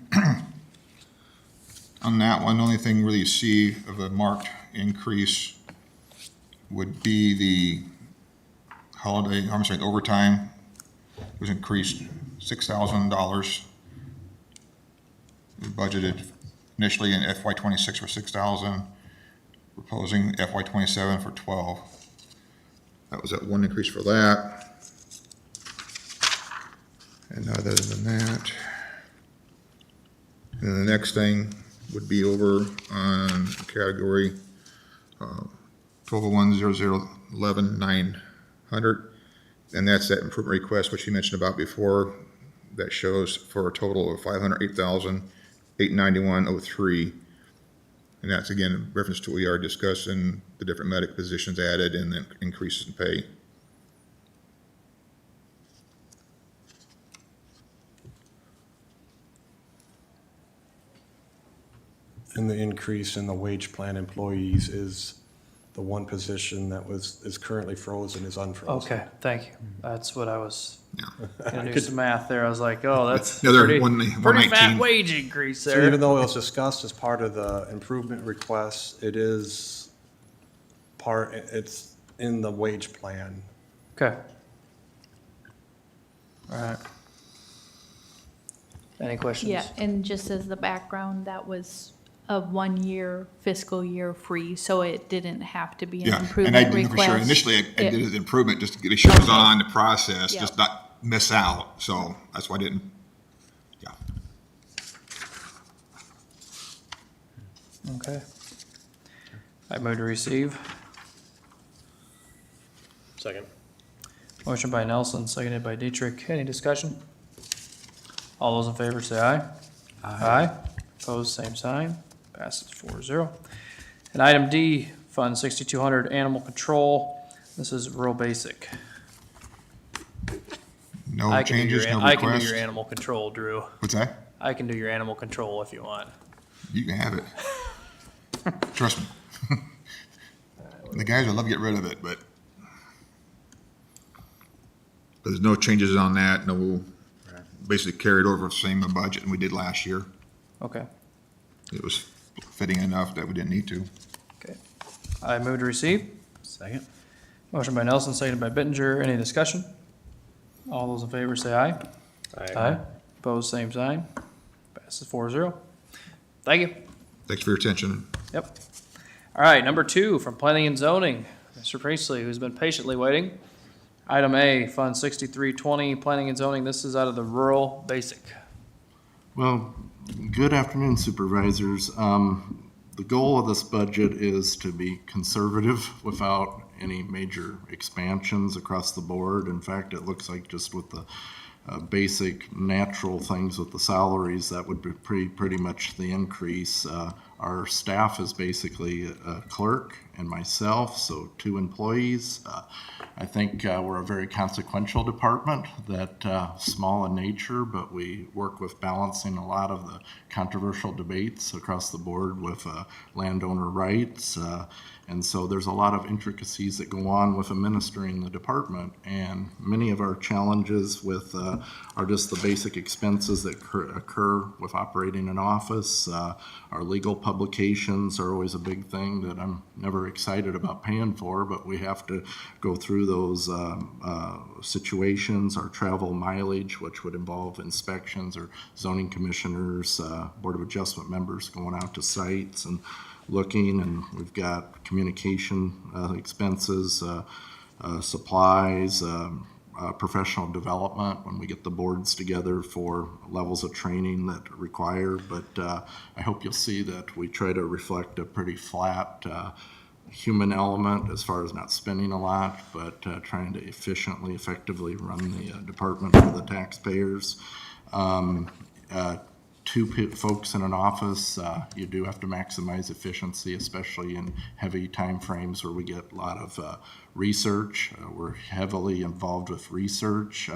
On that one, the only thing really you see of a marked increase would be the overtime was increased $6,000. We budgeted initially in FY '26 for $6,000, proposing FY '27 for 12. That was that one increase for that. And other than that, and then the next thing would be over on category 1201-0011-900, and that's that improvement request which you mentioned about before. That shows for a total of $508,891.03, and that's again in reference to what we are discussing, the different medic positions added and then increases in pay. And the increase in the wage plan employees is the one position that is currently frozen is unfrozen. Okay, thank you. That's what I was, Yeah. gonna do some math there. I was like, oh, that's The other pretty 119. fat wage increase So even there. though it was discussed as part of the improvement request, it is part, it's in the wage plan. Okay. All right. Any questions? Yeah, and just as the background, that was a 1 year fiscal year free, so it didn't have to be an Yeah, and I improvement did know for sure, request. initially I did It- it as improvement, just to get sure it was on the process, Yep. just not miss out, so that's why I didn't, yeah. Okay. I move to receive. Second. Motion by Nelson, seconded by Dietrich. Any discussion? All those in favor say aye. Aye. Opposed, same sign. Passes 4-0. And item D, Fund 6200 Animal Control. This is real basic. No I can do changes, your, no I can do requests. your animal control, Drew. What's that? I can do your animal control if you want. You can have it. Trust me. The guys would love to get rid of it, but there's no changes on that, no, basically carried over the same budget than we did last year. Okay. It was fitting enough that we didn't need to. Okay. I move to receive. Second. Motion by Nelson, seconded by Bittenger. Any discussion? All those in favor say aye. Aye. Opposed, same sign. Passes 4-0. Thank you. Thanks for your attention. Yep. All right, number 2 from Planning and Zoning, Mr. Priestley, who's been patiently waiting. Item A, Fund 6320, Planning and Zoning. This is out of the rural basic. Well, good afternoon, supervisors. The goal of this budget is to be conservative without any major expansions across the board. In fact, it looks like just with the basic natural things with the salaries, that would be pretty much the increase. Our staff is basically a clerk and myself, so 2 employees. I think we're a very consequential department, that small in nature, but we work with balancing a lot of the controversial debates across the board with landowner rights. And so there's a lot of intricacies that go on with administering the department. And many of our challenges with are just the basic expenses that occur with operating an office. Our legal publications are always a big thing that I'm never excited about paying for, but we have to go through those situations. Our travel mileage, which would involve inspections or zoning commissioners, Board of Adjustment members going out to sites and looking, and we've got communication expenses, supplies, professional development when we get the boards together for levels of training that require. But I hope you'll see that we try to reflect a pretty flat human element as far as not spending a lot, but trying to efficiently, effectively run the department for the taxpayers. 2 folks in an office, you do have to maximize efficiency, especially in heavy time frames where we get a lot of research. We're heavily involved with research.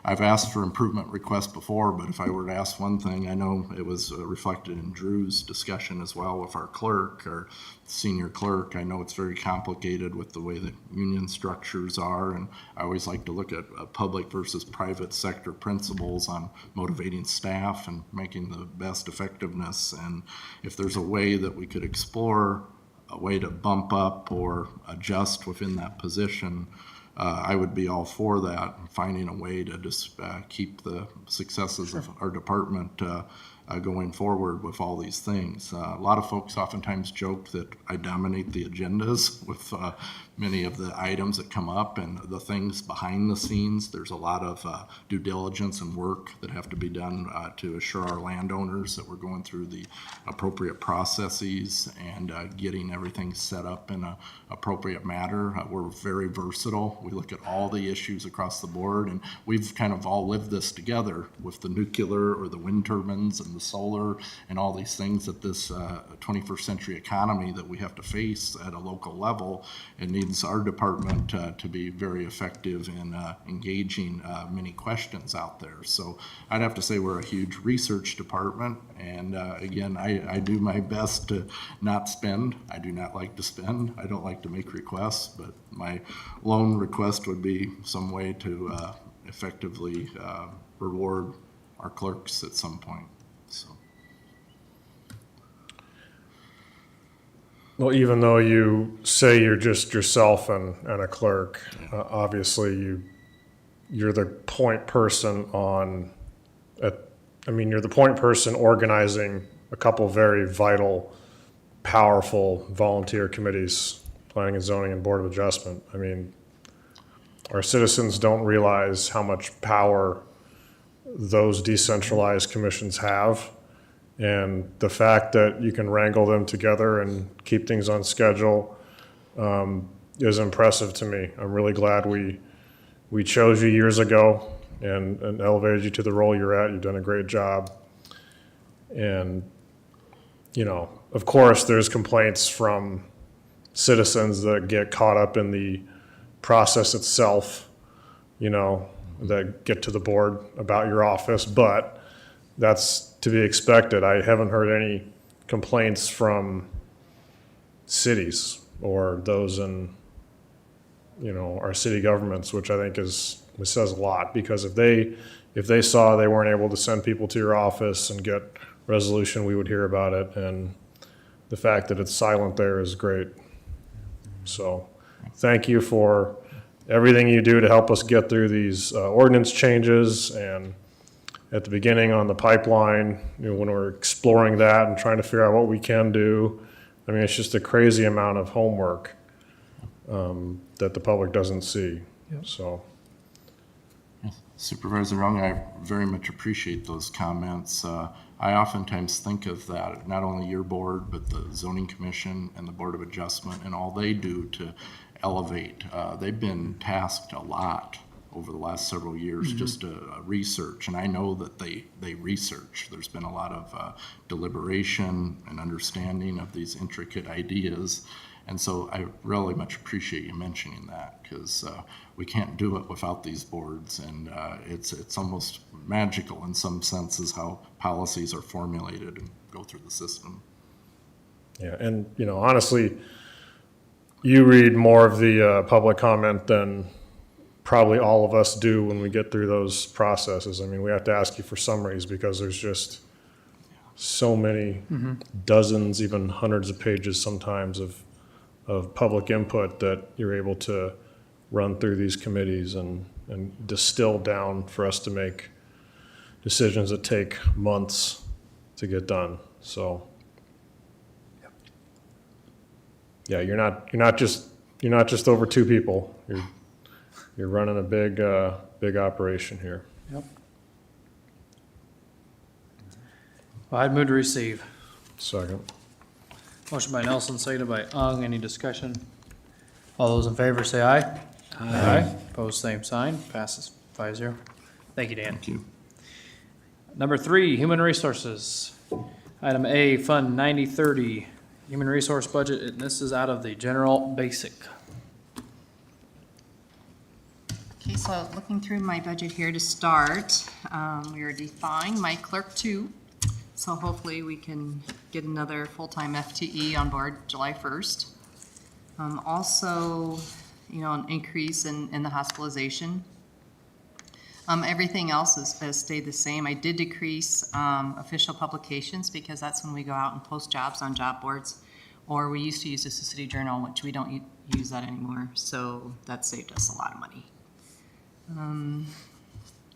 I've asked for improvement requests before, but if I were to ask one thing, I know it was reflected in Drew's discussion as well with our clerk, our senior clerk. I know it's very complicated with the way that union structures are, and I always like to look at public versus private sector principles on motivating staff and making the best effectiveness. And if there's a way that we could explore a way to bump up or adjust within that position, I would be all for that, finding a way to just keep the successes of our department going forward with all these things. A lot of folks oftentimes joke that I dominate the agendas with many of the items that come up and the things behind the scenes. There's a lot of due diligence and work that have to be done to assure our landowners that we're going through the appropriate processes and getting everything set up in an appropriate manner. We're very versatile. We look at all the issues across the board, and we've kind of all lived this together with the nuclear or the wind turbines and the solar and all these things that this 21st century economy that we have to face at a local level. It needs our department to be very effective in engaging many questions out there. So I'd have to say we're a huge research department, and again, I do my best to not spend. I do not like to spend. I don't like to make requests, but my lone request would be some way to effectively reward our clerks at some point. So. Well, even though you say you're just yourself and a clerk, obviously you're the point person you're the point person organizing a couple very vital, powerful volunteer committees, planning and zoning and board of adjustment. I mean, our citizens don't realize how much power those decentralized commissions have. And the fact that you can wrangle them together and keep things on schedule is impressive to me. I'm really glad we chose you years ago and elevated you to the role you're at. You've done a great job. And, of course, there's complaints from citizens that get caught up in the process itself, that get to the board about your office, but that's to be expected. I haven't heard any complaints from cities or those in, our city governments, which I think says a lot, because if they saw they weren't able to send people to your office and get resolution, we would hear about it. And the fact that it's silent there is great. So thank you for everything you do to help us get through these ordinance changes. And at the beginning on the pipeline, when we're exploring that and trying to figure out what we can do, I mean, it's just a crazy amount of homework that the public doesn't see. So. Supervisor Rung, I very much appreciate those comments. I oftentimes think of that, not only your board, but the zoning commission and the board of adjustment and all they do to elevate. They've been tasked a lot over the last several years just to research, and I know that they research. There's been a lot of deliberation and understanding of these intricate ideas. And so I really much appreciate you mentioning that, because we can't do it without these boards, and it's almost magical in some senses how policies are formulated and go through the system. Yeah, and honestly, you read more of the public comment than probably all of us do when we get through those processes. I mean, we have to ask you for summaries because there's just so many dozens, even hundreds of pages sometimes of public input that you're able to run through these committees and distill down for us to make decisions that take months to get done. So, yeah, you're not just over two people. You're running a big operation here. Yep. Well, I'd move to receive. Second. Motion by Nelson, seconded by Ung. Any discussion? All those in favor say aye. Aye. Opposed, same sign. Passes 5-0. Thank you, Dan. Thank you. Number 3, Human Resources. Item A, Fund 9030, Human Resource Budget, and this is out of the General Basic. Okay, so looking through my budget here to start, we already defined my clerk 2. So hopefully we can get another full-time FTE on board July 1st. Also, an increase in the hospitalization. Everything else has stayed the same. I did decrease official publications because that's when we go out and post jobs on job boards. Or we used to use the City Journal, which we don't use that anymore. So that saved us a lot of money.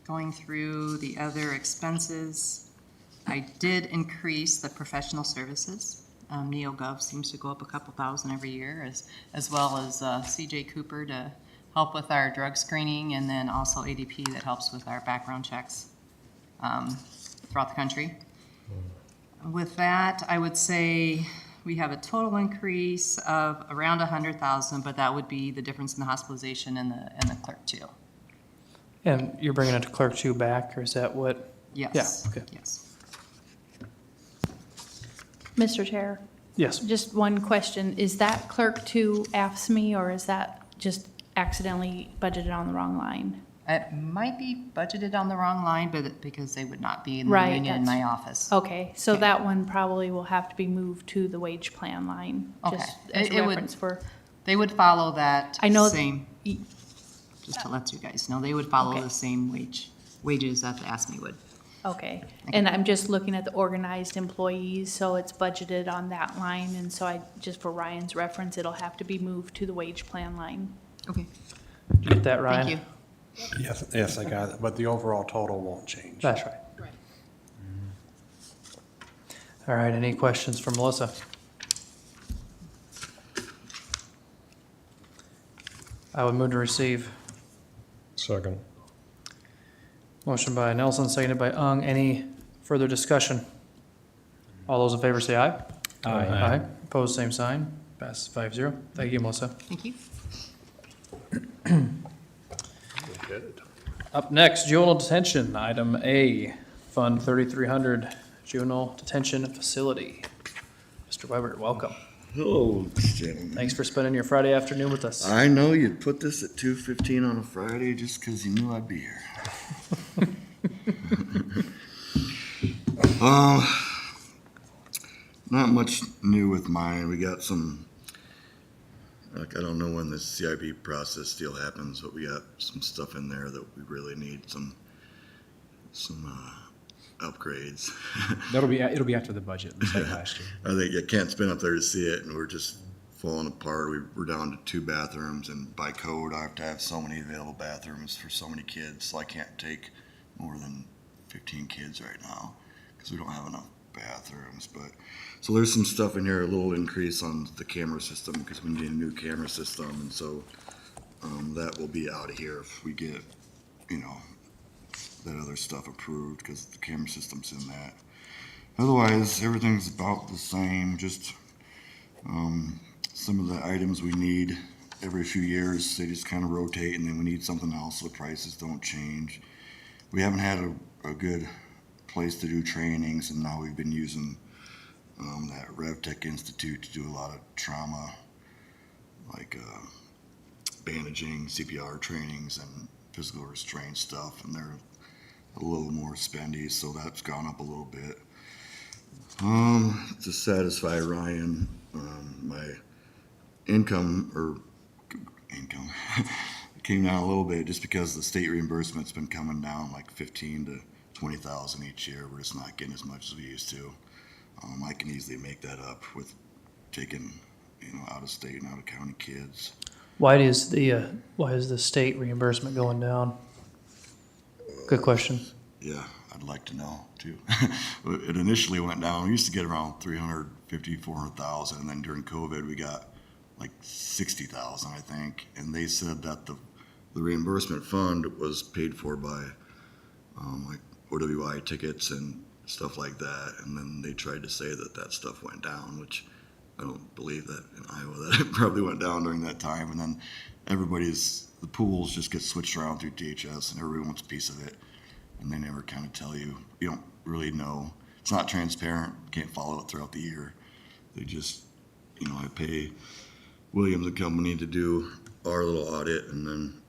Going through the other expenses, I did increase the professional services. NeoGov seems to go up a couple thousand every year, as well as CJ Cooper to help with our drug screening, and then also ADP that helps with our background checks throughout the country. With that, I would say we have a total increase of around 100,000, but that would be the difference in the hospitalization and the clerk 2. And you're bringing it to Clerk 2 back, or is that what? Yes. Yeah, okay. Yes. Mr. Chair, Yes. just one question. Is that clerk 2 AFSCME, or is that just accidentally budgeted on the wrong line? It might be budgeted on the wrong line, but because they would not be in the Right, union in that's- my office. Okay, so Okay. that one probably will have to be moved to the wage plan line. Okay. Just as It would- reference for, They would follow that I know same, just to let you guys know, they would follow Okay. the same wages that the ASME would. Okay, and I'm just looking at the organized employees, so it's budgeted on that line, and so just for Ryan's reference, it'll have to be moved to the wage plan line. Okay, Did you get that, Ryan? thank you. Yes, I got it, but the overall total won't change. That's right. All right, any questions for Melissa? I would move to receive. Second. Motion by Nelson, seconded by Ung. Any further discussion? All those in favor say aye. Aye. Opposed, same sign. Passes 5-0. Thank you, Melissa. Thank you. Up next, juvenile detention, item A, Fund 3300, juvenile detention facility. Mr. Weber, welcome. Hello, gentlemen. Thanks for spending your Friday afternoon with us. I know you'd put this at 2:15 on a Friday just because you knew I'd be here. Not much new with mine. We got some, like, I don't know when the CIP process still happens, but we got some stuff in there that we really need some upgrades. It'll be after the budget, just like last year. I think you can't spin up there to see it, and we're just falling apart. We're down to 2 bathrooms, and by code, I have to have so many available bathrooms for so many kids, so I can't take more than 15 kids right now because we don't have enough bathrooms. But so there's some stuff in here, a little increase on the camera system because we need a new camera system, and so that will be out of here if we get, that other stuff approved because the camera system's in that. Otherwise, everything's about the same, just some of the items we need every few years, they just kind of rotate, and then we need something else so the prices don't change. We haven't had a good place to do trainings, and now we've been using that RevTech Institute to do a lot of trauma, like bandaging, CPR trainings, and physical restraint stuff, and they're a little more spendy, so that's gone up a little bit. To satisfy Ryan, my income came down a little bit just because the state reimbursement's been coming down like 15 to 20,000 each year. We're just not getting as much as we used to. I can easily make that up with taking, out of state and out of county kids. Why is the state reimbursement going down? Good question. Yeah, I'd like to know too. It initially went down. We used to get around 350, 400,000, and then during COVID we got like 60,000, I think. And they said that the reimbursement fund was paid for by like OWI tickets and stuff like that. And then they tried to say that stuff went down, which I don't believe that in Iowa, that it probably went down during that time. And then the pools just get switched around through DHS, and everyone wants a piece of it. And they never kind of tell you. You don't really know. It's not transparent. You can't follow it throughout the year. They just, I pay Williams and Company to do our little audit, and then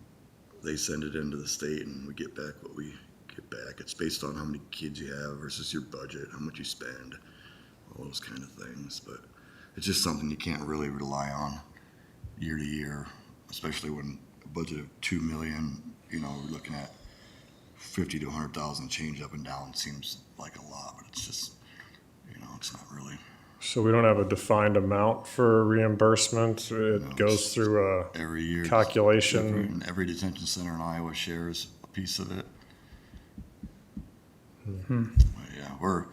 they send it into the state, and we get back what we get back. It's based on how many kids you have versus your budget, how much you spend, all those kind of things. But it's just something you can't really rely on year to year, especially when a budget of $2 million, we're looking at 50 to 100,000 change up and down seems like a lot, but it's just, it's not really. So we don't have a defined amount for reimbursement. It goes through a every year calculation. Every detention center in Iowa shares a piece of it. Yeah, we're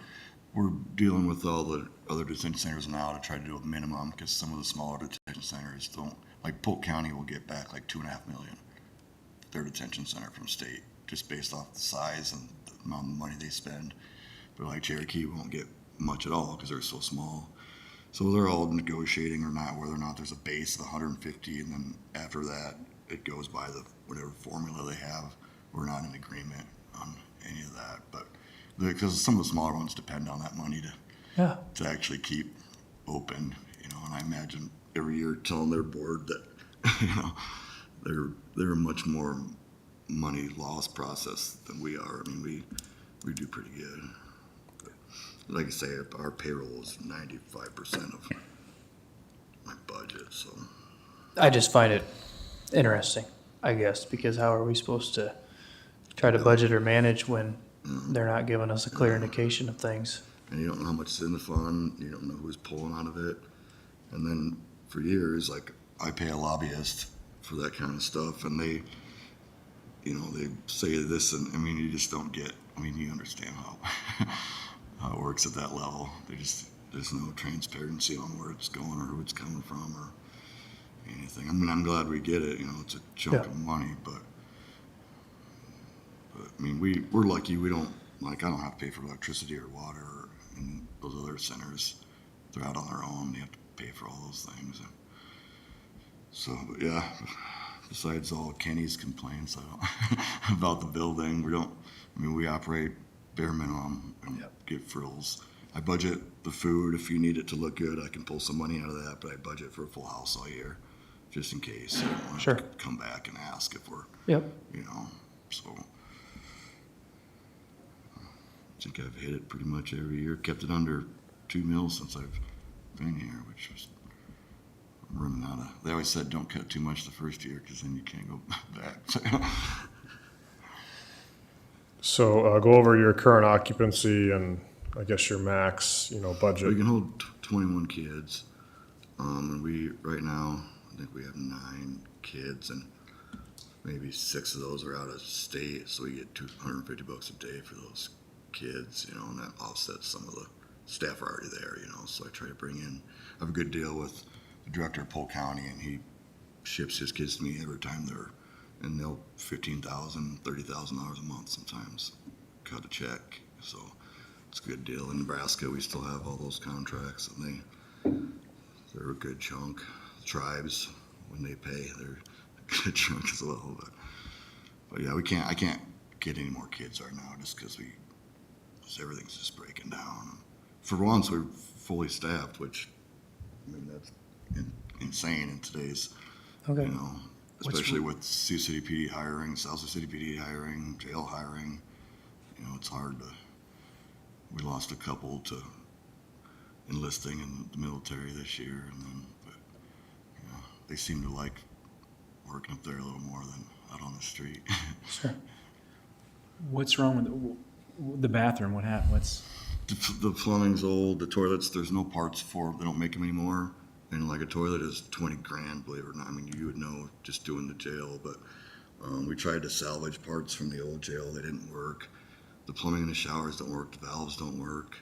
dealing with all the other detention centers now to try to do a minimum because some of the smaller detention centers don't. Like Polk County will get back like $2.5 million, their detention center from state, just based off the size and the amount of money they spend. But like Cherokee won't get much at all because they're so small. So they're all negotiating or not whether or not there's a base of 150, and then after that it goes by the whatever formula they have. We're not in agreement on any of that, but because some of the smaller ones depend on that money to actually keep open, and I imagine every year telling their board that they're a much more money loss process than we are. I mean, we do pretty good. But like I say, our payroll is 95% of my budget, so. I just find it interesting, I guess, because how are we supposed to try to budget or manage when they're not giving us a clear indication of things. And you don't know how much is in the fund, you don't know who's pulling out of it. And then for years, like, I pay a lobbyist for that kind of stuff, and they, you know, they say this, and, I mean, you just don't get, I mean, you understand how, how it works at that level. There's no transparency on where it's going or who it's coming from or anything. I mean, I'm glad we get it, you know, it's a chunk Yeah. of money, but I mean, we're lucky, we don't, like, I don't have to pay for electricity or water, and those other centers, they're out on their own, they have to pay for all those things. And so, but yeah, besides all Kenny's complaints about the building, we operate bare minimum and get frills. I budget the food, if you need it to look good, I can pull some money out of that, but I budget for a full house all year, just in case. I don't want Sure. to come back and ask if we're, Yep. you know, so. I think I've hit it pretty much every year, kept it under 2 mils since I've been here, which was, I'm running out of, they always said don't cut too much the first year because then you can't go back. So go over your current occupancy and I guess your max, you know, We budget. can hold 21 kids, and right now, I think we have 9 kids, and maybe 6 of those are out of state, so we get $250 a day for those kids, you know, and that offsets some of the staff are already there, you know, so I try to bring in, I have a good deal with the director of Polk County, and he ships his kids to me every time and they'll $15,000, $30,000 a month sometimes, cut a check, so it's a good deal. In Nebraska, we still have all those contracts, and they're a good chunk. Tribes, when they pay, they're a good chunk as well, but yeah, I can't get any more kids right now just because everything's just breaking down. For once, we're fully staffed, which, I mean, that's insane in today's, Okay. you know, especially with Sioux City PD hiring, South Sioux City PD hiring, jail hiring. You know, it's hard we lost a couple to enlisting in the military this year, but you know, they seem to like working up there a little more than out on the street. Sure. What's wrong with the bathroom? What happened? The plumbing's old, the toilets, there's no parts for them, they don't make them anymore. And like a toilet is 20 grand, believe it or not. I mean, you would know just doing the jail, but we tried to salvage parts from the old jail, they didn't work. The plumbing in the showers don't work, the valves don't work.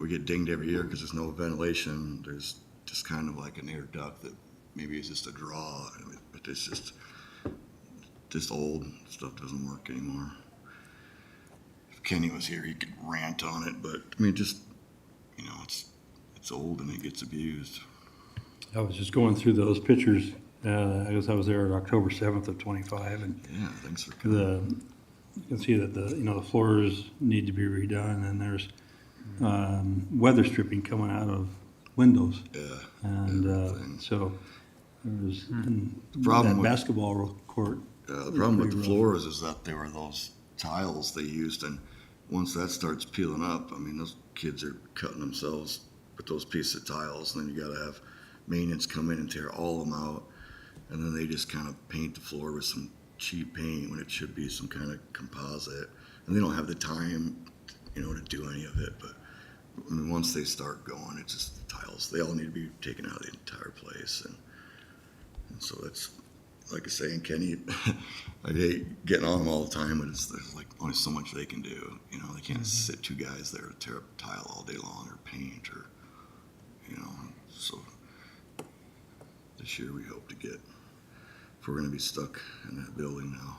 We get dinged every year because there's no ventilation. There's just kind of like an air duct that maybe is just a draw. I mean, but it's just old stuff doesn't work anymore. If Kenny was here, he could rant on it, but I mean, just, you know, it's old and it gets abused. I was just going through those pictures. I guess I was there on October 7th of '25, and Yeah, thanks for coming. you can see that the floors need to be redone, and there's weather stripping coming out of windows, Yeah. and everything. so there's problem that with- basketball court. The problem with the Pretty rough. floors is that they were those tiles they used, and once that starts peeling up, I mean, those kids are cutting themselves with those pieces of tiles, and then you gotta have maintenance come in and tear all of them out, and then they just kind of paint the floor with some cheap paint when it should be some kind of composite, and they don't have the time, you know, to do any of it, but I mean, once they start going, it's just tiles. They all need to be taken out of the entire place, and so that's, like I say, and Kenny, I hate getting on them all the time, but there's like only so much they can do. You know, they can't sit 2 guys there to tear up tile all day long or paint or, you know. So this year we hope to get, if we're going to be stuck in that building now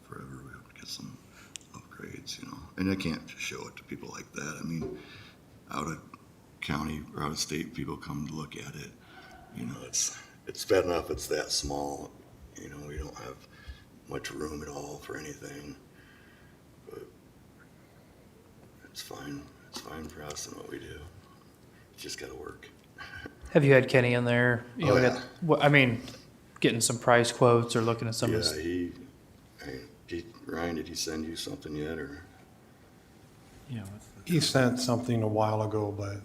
forever, we hope to get some upgrades, you know. And I can't show it to people like that. I mean, out of county or out of state people come to look at it. You know, it's bad enough it's that small. You know, we don't have much room at all for anything, but it's fine. It's fine for us and what we do. It's just got to work. Have you had Kenny in there? You know, yeah. I mean, getting some price quotes or looking at some of Yeah, this. Ryan, did he send you something yet, or? Yeah. He sent something a while ago, but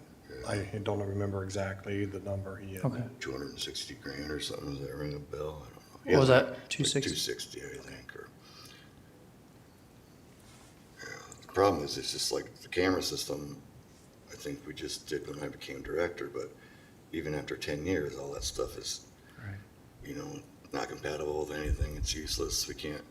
I don't remember exactly the number he had. Okay. 260 grand or something? Does that ring a bell? I don't know. What was that? Like 260? 260, I think. Or problem is, it's just like the camera system, I think we just did when I became director, but even after 10 years, all that stuff is, you know, not compatible with anything. It's useless. We can't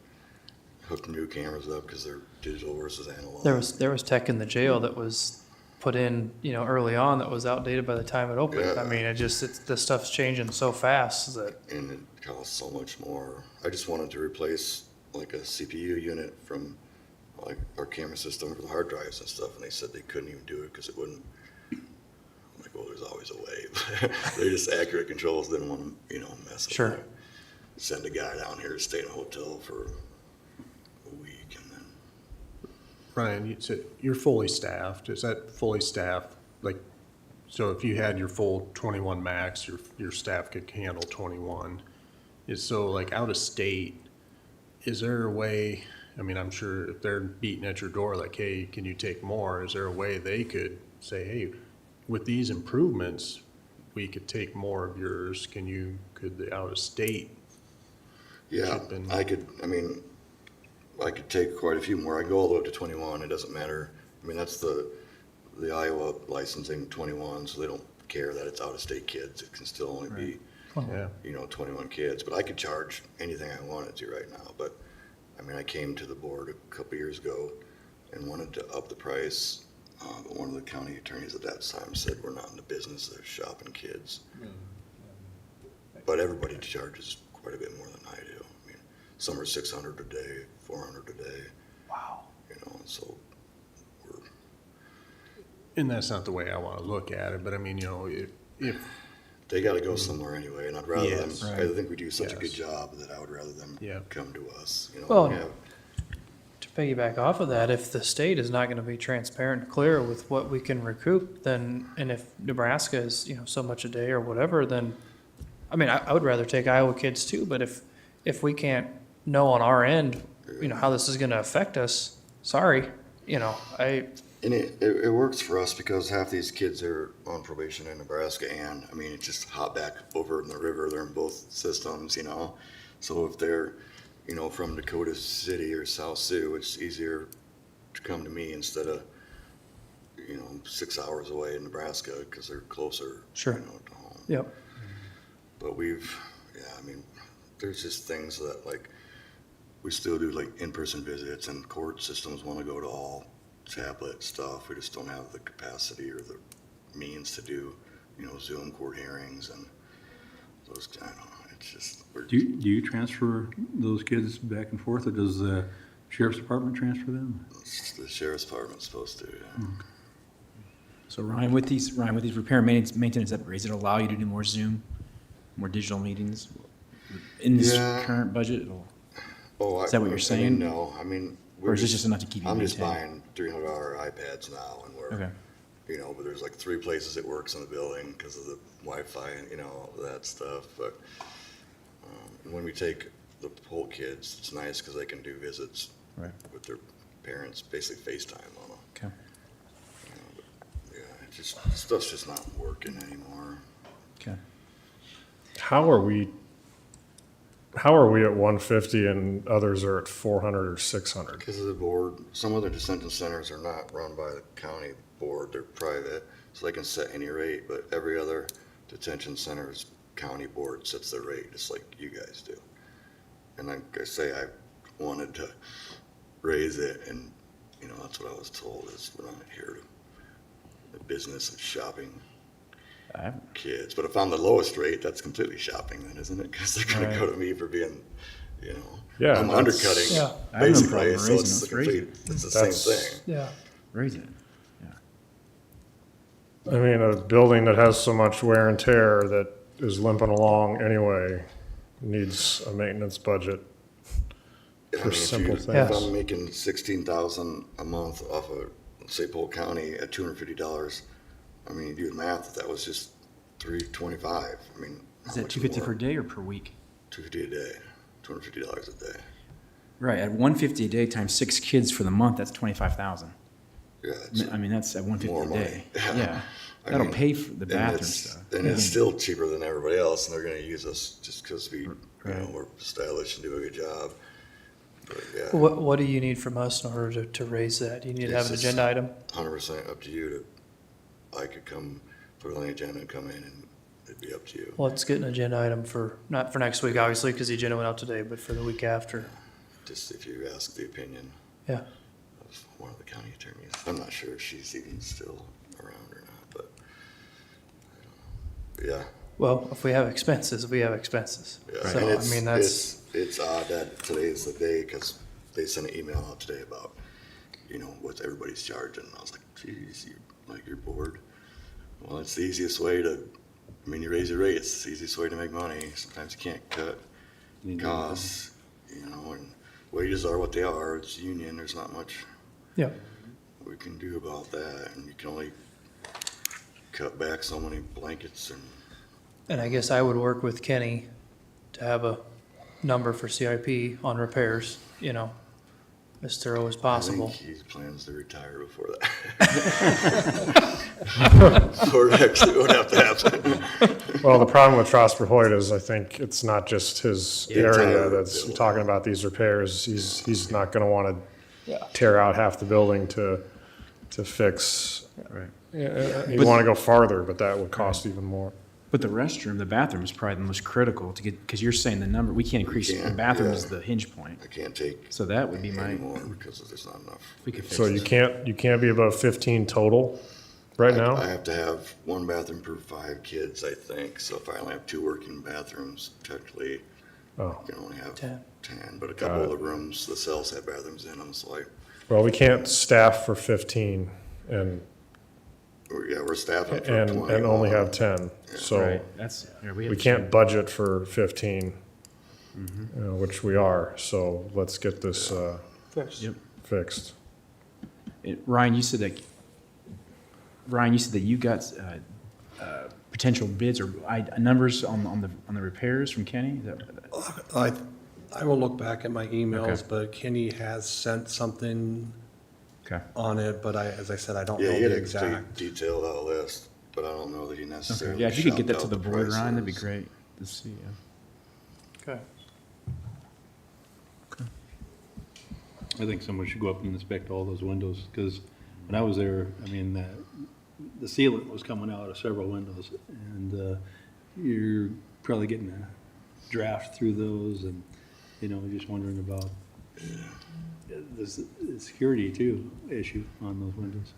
hook new cameras up because they're digital versus analog. There was tech in the jail that was put in, you know, early on that was outdated by the time it opened. Yeah. I mean, the stuff's changing so fast that, And it costs so much more. I just wanted to replace like a CPU unit from like our camera system for the hard drives and stuff, and they said they couldn't even do it because it wouldn't. I'm like, well, there's always a way. They just accurate controls didn't want to, you know, mess with Sure. it. Send a guy down here to stay in a hotel for a week, and then Ryan, you said you're fully staffed. Is that fully staffed? Like, so if you had your full 21 max, your staff could handle 21. So like out of state, is there a way, I mean, I'm sure if they're beating at your door like, hey, can you take more? Is there a way they could say, hey, with these improvements, we could take more of yours. Could the out of state? yeah, Chip in. I could take quite a few more. I can go all the way up to 21. It doesn't matter. I mean, that's the Iowa licensing 21, so they don't care that it's out of state kids. It can still only be, Yeah. you know, 21 kids. But I could charge anything I wanted to right now. But I mean, I came to the board a couple years ago and wanted to up the price. But one of the county attorneys at that time said, we're not in the business of shopping kids. But everybody charges quite a bit more than I do. I mean, some are 600 a day, 400 a day. wow. You know, so we're, And that's not the way I want to look at it, but I mean, you know, if they got to go somewhere anyway, and I'd rather Yes. them. I think we do such a good Yes. job that I would rather them Yeah. come to us. You know, Well, we have, To piggyback off of that, if the state is not going to be transparent and clear with what we can recoup, then, and if Nebraska is, you know, so much a day or whatever, then, I mean, I would rather take Iowa kids too, but if we can't know on our end, you know, how this is going to affect us, sorry, you know, and it works for us because half these kids are on probation in Nebraska, and I mean, it's just hop back over in the river. They're in both systems, you know. So if they're, you know, from Dakota City or South Sioux, it's easier to come to me instead of, you know, 6 hours away in Nebraska because they're closer, Sure. you know, to home. yep. But I mean, there's just things that like, we still do like in-person visits, and court systems want to go to all tablet stuff. We just don't have the capacity or the means to do, you know, Zoom court hearings and those, I don't know, it's just, Do you transfer those kids back and forth, or does the sheriff's department transfer them? the sheriff's department's supposed to, yeah. So Ryan, with these repair and maintenance upgrades, it allow you to do more Zoom, more digital meetings in this Yeah. current budget? It'll- Oh, Is that what you're saying? No, I mean. Or is this just enough to keep you I'm just maintained? buying $300 iPads now, and we're, Okay. you know, but there's like 3 places it works in the building because of the Wi-Fi and, you know, all of that stuff. But and when we take the Polk kids, it's nice because they can do visits Right. with their parents, basically FaceTime on them. Okay. You know, but, yeah, it's just, stuff's just not working anymore. Okay. How are we at 150 and others are at 400 or 600? Because of the board, some of the detention centers are not run by the county board, they're private, so they can set any rate, but every other detention center's county board sets the rate, just like you guys do. And like I say, I wanted to raise it, and, you know, that's what I was told, is we're not here to, the business of shopping I haven't- kids. But if I'm the lowest rate, that's completely shopping then, isn't it? Because they're gonna Right. go to me for being, you know, Yeah, I'm that's- undercutting, Yeah. I have no basically, problem so raising it's those, the raise complete, it's the That's- same thing. Yeah. Raise it. I mean, a building that has so much wear and tear that is limping along anyway needs a maintenance budget I for mean, simple if things. I'm making 16,000 a month off of, say, Polk County at $250, I mean, you do the math, that was just $325. I mean, Is how that much 250 more? per day or per week? $250 a day, $250 a day. Right, at 150 a day times 6 kids for the month, that's 25,000. Yeah, it's I mean, that's at 150 more a money. day. Yeah. Yeah. I That'll mean, pay for the and bathroom it's- stuff. And it's still cheaper than everybody else, and they're gonna use us just because we, you know, Right. we're stylish and do a good job. But yeah, What do you need from us in order to raise that? Do you need to have an It's agenda item? 100% up to you to, I could come, put it on the agenda and come in and it'd be up to you. Let's get an agenda item for, not for next week, obviously, because the agenda went out today, but for the week after. Just if you ask the opinion Yeah. of one of the county attorneys. I'm not sure if she's even still around or not, but I don't know. Yeah. Well, if we have expenses, we have expenses. Yeah, So, and I mean, that's, it's odd that today is the day, because they sent an email out today about, what everybody's charging. I was like, geez, you're bored. Well, it's the easiest way to, you raise your rates, it's the easiest way to make money. Sometimes you can't cut costs, and wages are what they are. It's union, there's not much yeah. we can do about that, and you can only cut back so many blankets and And I guess I would work with Kenny to have a number for CIP on repairs, as thorough as possible. I think he plans to retire before that. Before it actually would have to happen. Well, the problem with Trosper Hoyt is I think it's not just his area entire that's building. talking about these repairs. He's not gonna wanna Yeah. tear out half the building to fix. Right. You wanna go farther, but that would cost even more. But the restroom, the bathroom is probably the most critical to get, because you're saying the number, we can't increase, the can't, bathroom yeah. is the hinge point. I can't take So that would be my, anymore because there's not enough. we could fix So you this. can't be above 15 total right I now? have to have one bathroom per 5 kids, I think. So if I only have 2 working bathrooms, technically, Oh, you can only have 10. 10. But a couple of the rooms, the cells have bathrooms in them, so well, we can't staff for 15 and we're staffing for 20. and only have 10. So Right, that's, yeah, we have can't budget for 15, which we are. So let's get this Yep. fixed. Ryan, you said that you got potential bids or numbers on the repairs from Kenny? Is that- I will look back at my emails, Okay. but Kenny has sent something Okay. on it, but as I said, I don't Yeah, know he had the a exact. detailed out list, but I don't know that he Okay, necessarily. yeah, if you could get shopped that to out the board, Ryan, that'd be prices. great to see, yeah. Okay. I think someone should go up and inspect all those windows, because when I was there, the sealant was coming out of several windows, and you're probably getting a draft through those, and, just wondering about the security too issue on those windows.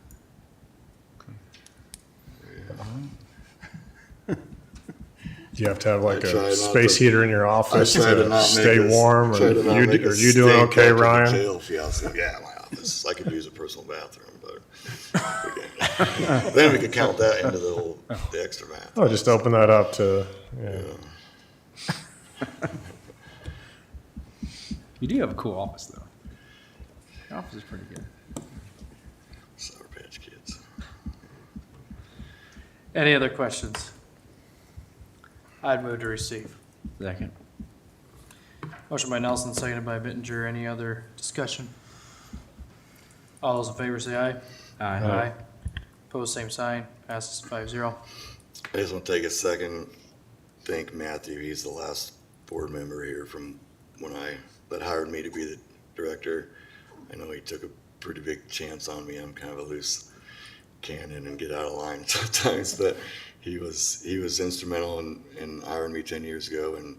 Do you have to have like I try a not space to- heater in your office I try to to not stay make us- warm? Or try to not you, make are us you doing stink okay, after the Ryan? jail fiasco. Yeah, my office. I could use a personal bathroom, but then we could count that into the extra bathroom. Oh, just open that up to, yeah. You do have a cool office, though. Your office is pretty good. Sour Patch Kids. Any other questions? I'd move to receive. Second. Motion by Nelson, seconded by Bittenger. Any other discussion? All those in favor say aye. Aye. Opposed, same sign. Passes 5-0. I just want to take a second, thank Matthew. He's the last board member here from that hired me to be the director. I know he took a pretty big chance on me. I'm kind of a loose cannon and get out of line sometimes, but he was instrumental in hiring me 10 years ago. And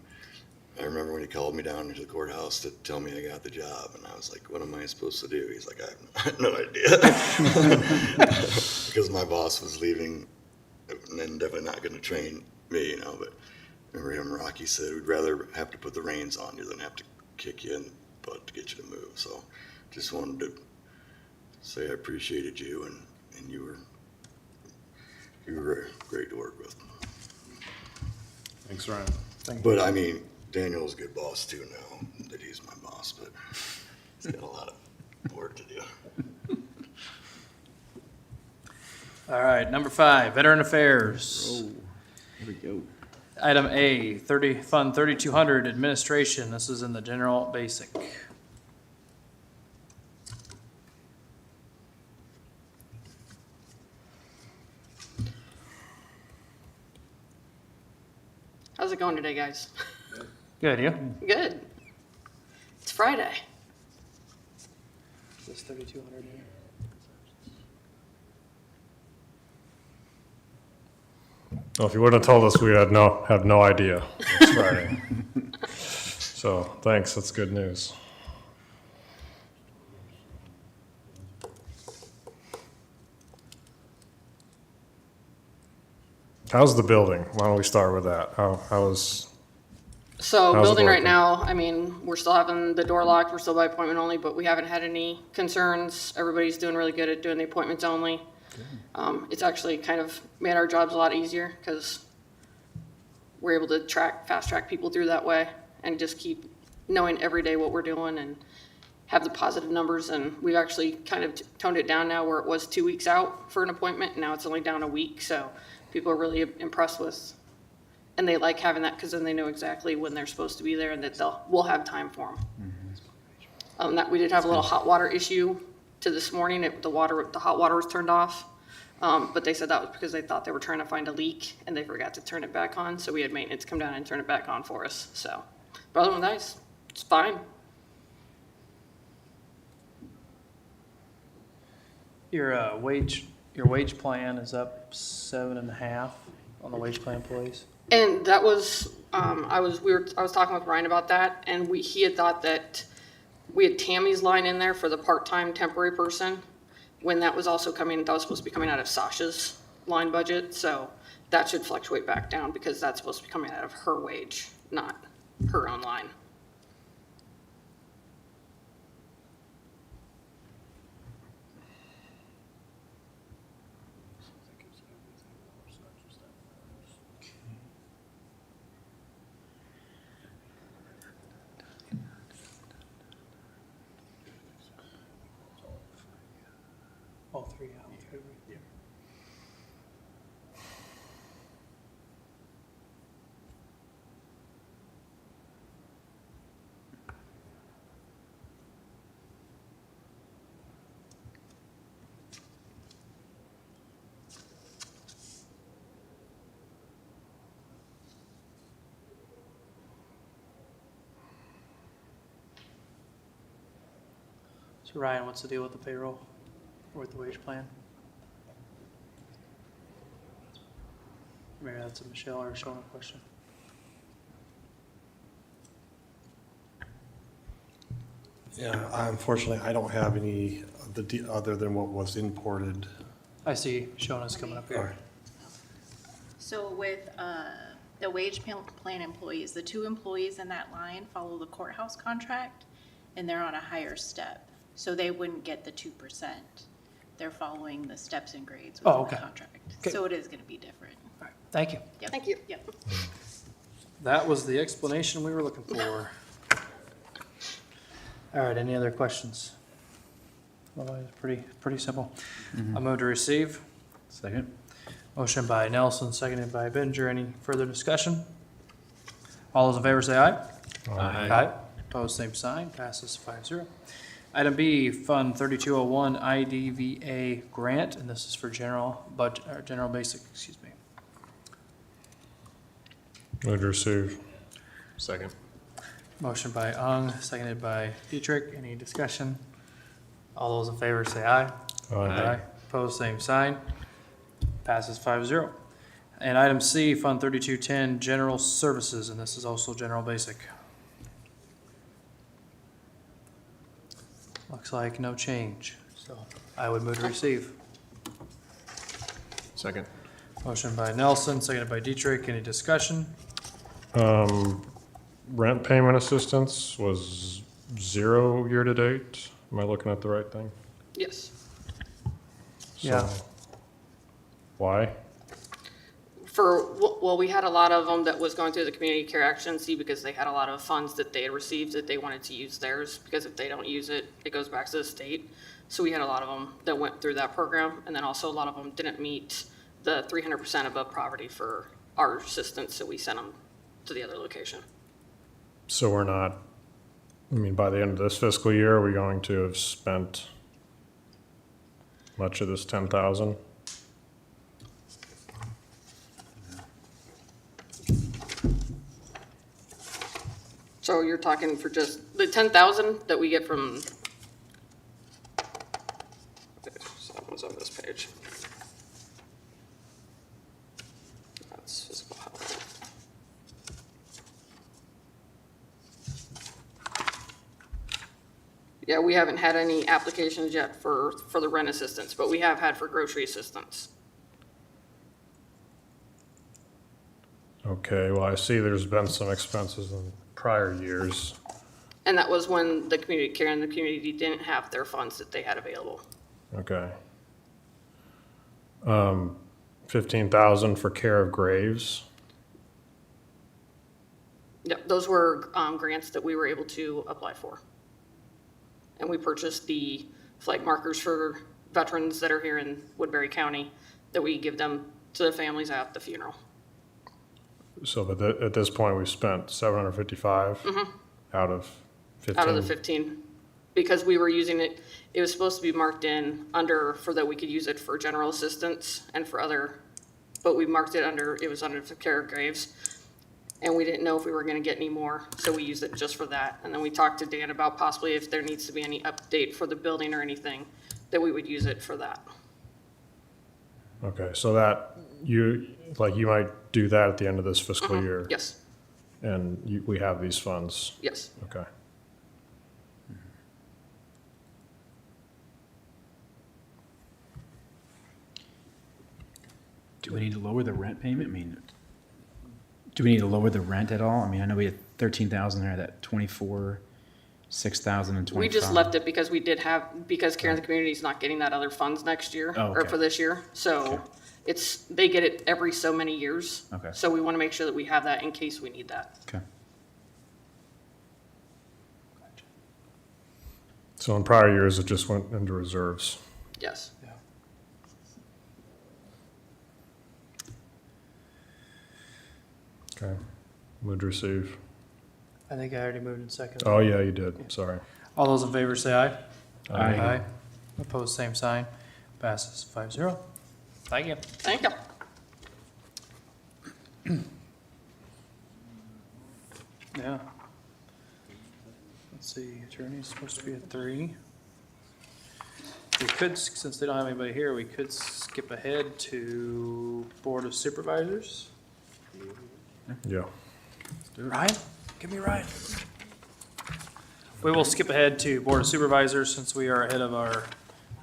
I remember when he called me down to the courthouse to tell me I got the job, and I was like, what am I supposed to do? He's like, I have no idea. Because my boss was leaving and definitely not going to train me, but I remember him, Rocky said, we'd rather have to put the reins on you than have to kick you in the butt to get you to move. So just wanted to say I appreciated you, and you were great to work with. Thanks, Ryan. But I mean, Daniel's a good boss too now that he's my boss, but he's got a lot of work to do. All right, number 5, Veteran Affairs. Here we go. Item A, Fund 3200, Administration. This is in the general basic. How's it going today, guys? Good, you? Good. It's Friday. This 3,200 here. Well, if you wouldn't have told us, we had no idea it's Friday. So, thanks, that's good news. How's the building? Why don't we start with that? How is, So How's it building right working? now, I mean, we're still having the door locked, we're still by appointment only, but we haven't had any concerns. Everybody's doing really good at doing the appointments only. It's actually kind of made our jobs a lot easier because we're able to fast track people through that way and just keep knowing every day what we're doing and have the positive numbers. And we've actually kind of toned it down now where it was 2 weeks out for an appointment. And now it's only down a week. So people are really impressed with, and they like having that because then they know exactly when they're supposed to be there and that we'll have time for them. That we did have a little hot water issue to this morning. The hot water was turned off. But they said that was because they thought they were trying to find a leak and they forgot to turn it back on. So we had maintenance come down and turn it back on for us. So, but other than that, it's fine. Your wage plan is up 7.5 on the wage plan employees. And that was, I was talking with Ryan about that, and he had thought that we had Tammy's line in there for the part-time temporary person, when that was also that was supposed to be coming out of Sasha's line budget, so that should fluctuate back down, because that's supposed to be coming out of her wage, not her own line. All three out. Yeah. So Ryan, what's the deal with the payroll or with the wage plan? Maybe that's a Michelle or Shona question. Yeah, unfortunately, I don't have any of other than what was imported. I see Shona's coming up here. So with the wage plan employees, the 2 employees in that line follow the courthouse contract, and they're on a higher step. So they wouldn't get the 2%. They're following the steps and grades within the contract. Okay. So it is gonna be different. All right, thank you. Yep. Thank you. Yep. That was the explanation we were looking for. All right, any other questions? Well, it's pretty simple. I move to receive. Second? Motion by Nelson, seconded by Binger. Any further discussion? All those in favor say aye. Aye. Opposed, same sign. Passes 5-0. Item B, Fund 3201 IDVA grant, and this is for general budget, or general basic, excuse me. Move to receive. Second. Motion by Ung, seconded by Dietrich. Any discussion? All those in favor say aye. Aye. Opposed, same sign. Passes 5-0. And item C, Fund 3210 General Services, and this is also general basic. Looks like no change, so I would move to receive. Second. Motion by Nelson, seconded by Dietrich. Any discussion? Rent payment assistance was 0 year-to-date. Am I looking at the right thing? Yes. Yeah. So, why? Well, we had a lot of them that was going through the Community Care Agency because they had a lot of funds that they had received that they wanted to use theirs, because if they don't use it, it goes back to the state. So we had a lot of them that went through that program, and then also a lot of them didn't meet the 300% above poverty for our assistance, so we sent them to the other location. So we're not, I mean, by the end of this fiscal year, are we going to have spent much of this 10,000? So you're talking for just the 10,000 that we get from one's on this page. That's physical health. Yeah, we haven't had any applications yet for the rent assistance, but we have had for grocery assistance. Okay, well, I see there's been some expenses in prior years. And that was when the community care and the community didn't have their funds that they had available. Okay. 15,000 for care of graves. Yep, those were grants that we were able to apply for. And we purchased the flag markers for veterans that are here in Woodbury County that we give them to the families at the funeral. So, but at this point, we spent 755 out of 15. Out of the 15, because we were using it, it was supposed to be marked in under, for that we could use it for general assistance and for other, but we marked it under, it was under the care of graves. And we didn't know if we were gonna get any more, so we used it just for that. And then we talked to Dan about possibly if there needs to be any update for the building or anything, that we would use it for that. Okay, so that, you might do that at the end of this fiscal year? Yes, And we have these funds? yes. Okay. Do we need to lower the rent payment? I mean, do we need to lower the rent at all? I mean, I know we had 13,000 there, that 24, 6,000 and 25. We just left it because we did have, because Care in the Community is not getting that other funds next year, Oh, or okay. for this year. So it's, they get it every so many years. Okay. So we want to make sure that we have that in case we need that. Okay. So in prior years, it just went into reserves? Yes. Okay. Would receive. I think I already moved in second. Oh, yeah, you did, sorry. All those in favor say aye. Aye. Opposed, same sign. Passes 5-0. Thank you. Thank you. Yeah. Let's see, attorney's supposed to be at 3. We could, since they don't have anybody here, we could skip ahead to Board of Supervisors. Yeah. Ryan, give me Ryan. We will skip ahead to Board of Supervisors since we are ahead of our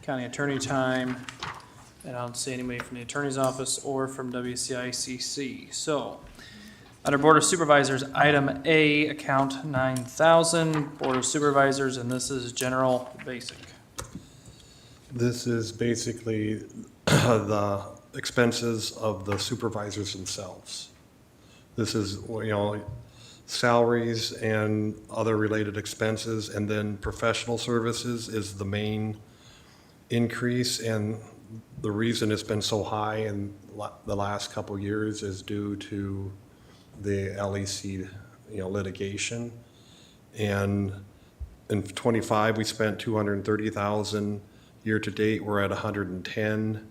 county attorney time. And I don't see anybody from the attorney's office or from WCICC. So, under Board of Supervisors, item A, account 9,000, Board of Supervisors, and this is general basic. This is basically the expenses of the supervisors themselves. This is, salaries and other related expenses, and then professional services is the main increase. And the reason it's been so high in the last couple of years is due to the LEC, litigation. And in '25, we spent 230,000. Year to date, we're at 110.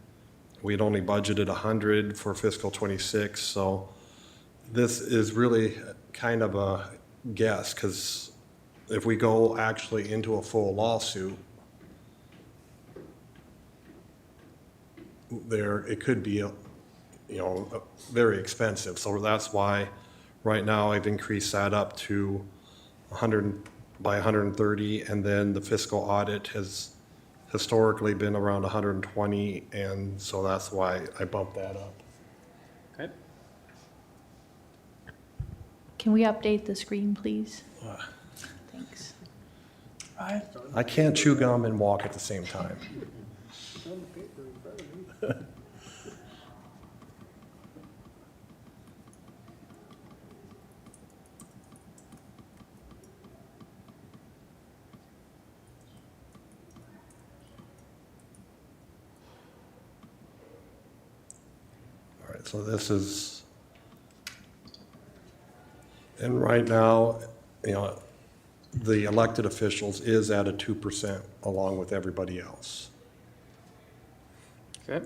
We had only budgeted 100 for fiscal '26, so this is really kind of a guess, because if we go actually into a full lawsuit, it could be, very expensive. So that's why right now I've increased that up to 100 by 130, and then the fiscal audit has historically been around 120, and so that's why I bumped that up. Okay. Can we update the screen, please? Thanks. Ryan? I can't chew gum and walk at the same time. All right, so this is, and right now, the elected officials is at a 2% along with everybody else. Okay.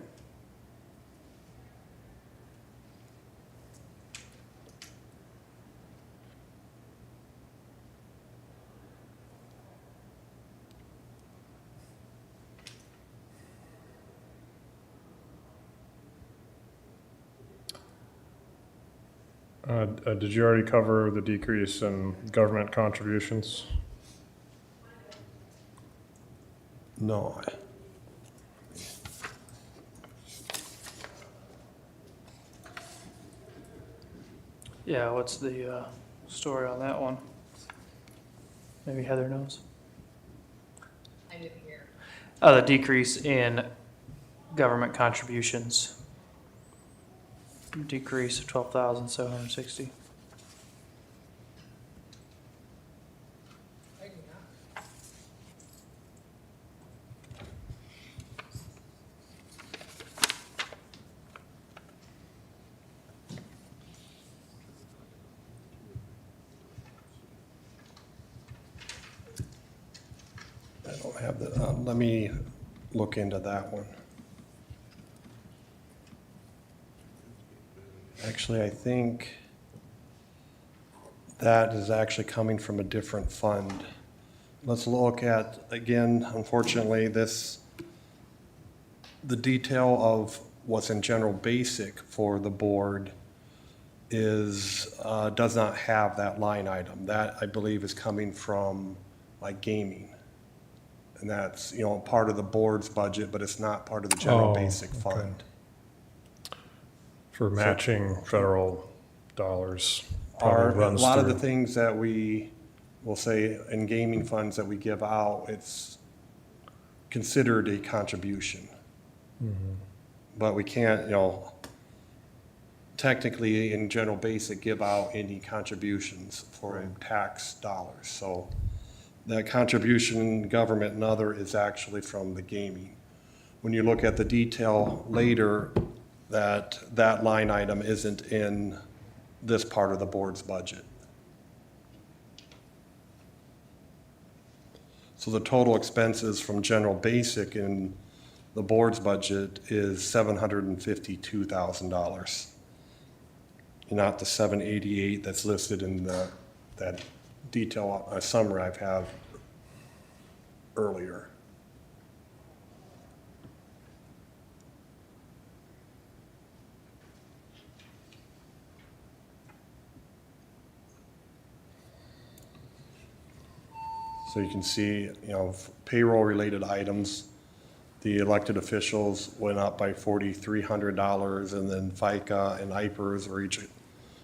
Did you already cover the decrease in government contributions? No. Yeah, what's the story on that one? Maybe Heather knows. I didn't hear. The decrease in government contributions. Decrease of 12,760. I don't have the, let me look into that one. Actually, I think that is actually coming from a different fund. Let's look at, again, unfortunately, the detail of what's in general basic for the board is, does not have that line item. That, I believe, is coming from like gaming. And that's, part of the board's budget, but it's not part of the general Oh, basic okay. fund. For matching federal dollars. Are, Probably a runs lot of the through. things that we will say in gaming funds that we give out, it's considered a contribution. But we can't, technically in general basic give out any contributions for tax dollars. So that contribution, government and other is actually from the gaming. When you look at the detail later, that line item isn't in this part of the board's budget. So the total expenses from general basic in the board's budget is $752,000. Not the 788 that's listed in that detail summary I've had earlier. So you can see, payroll-related items, the elected officials went up by $4,300, and then FICA and IPERS were each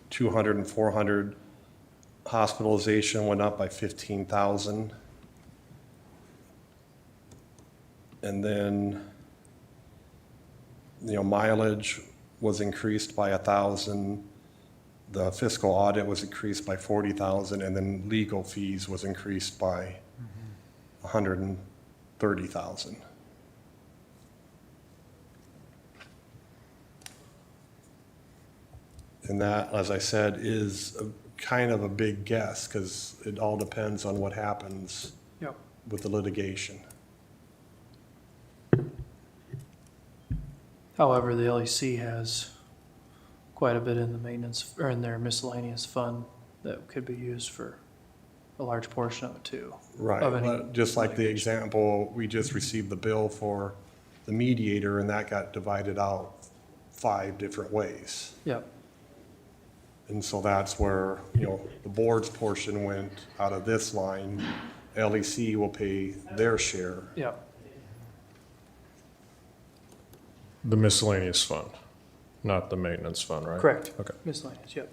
$200 and $400. Hospitalization went up by $15,000. And then, mileage was increased by $1,000. The fiscal audit was increased by $40,000, and then legal fees was increased by $130,000. And that, as I said, is kind of a big guess, because it all depends on what happens Yep. with the litigation. However, the LEC has quite a bit in the maintenance, or in their miscellaneous fund that could be used for a large portion of it too. Right, Of any but just like the example, we just received the bill for the mediator, and that got divided out 5 different ways. Yep, And so that's where, the board's portion went out of this line. LEC will pay their share. yep. The miscellaneous fund, not the maintenance fund, right? Correct. Okay. Miscellaneous, yep.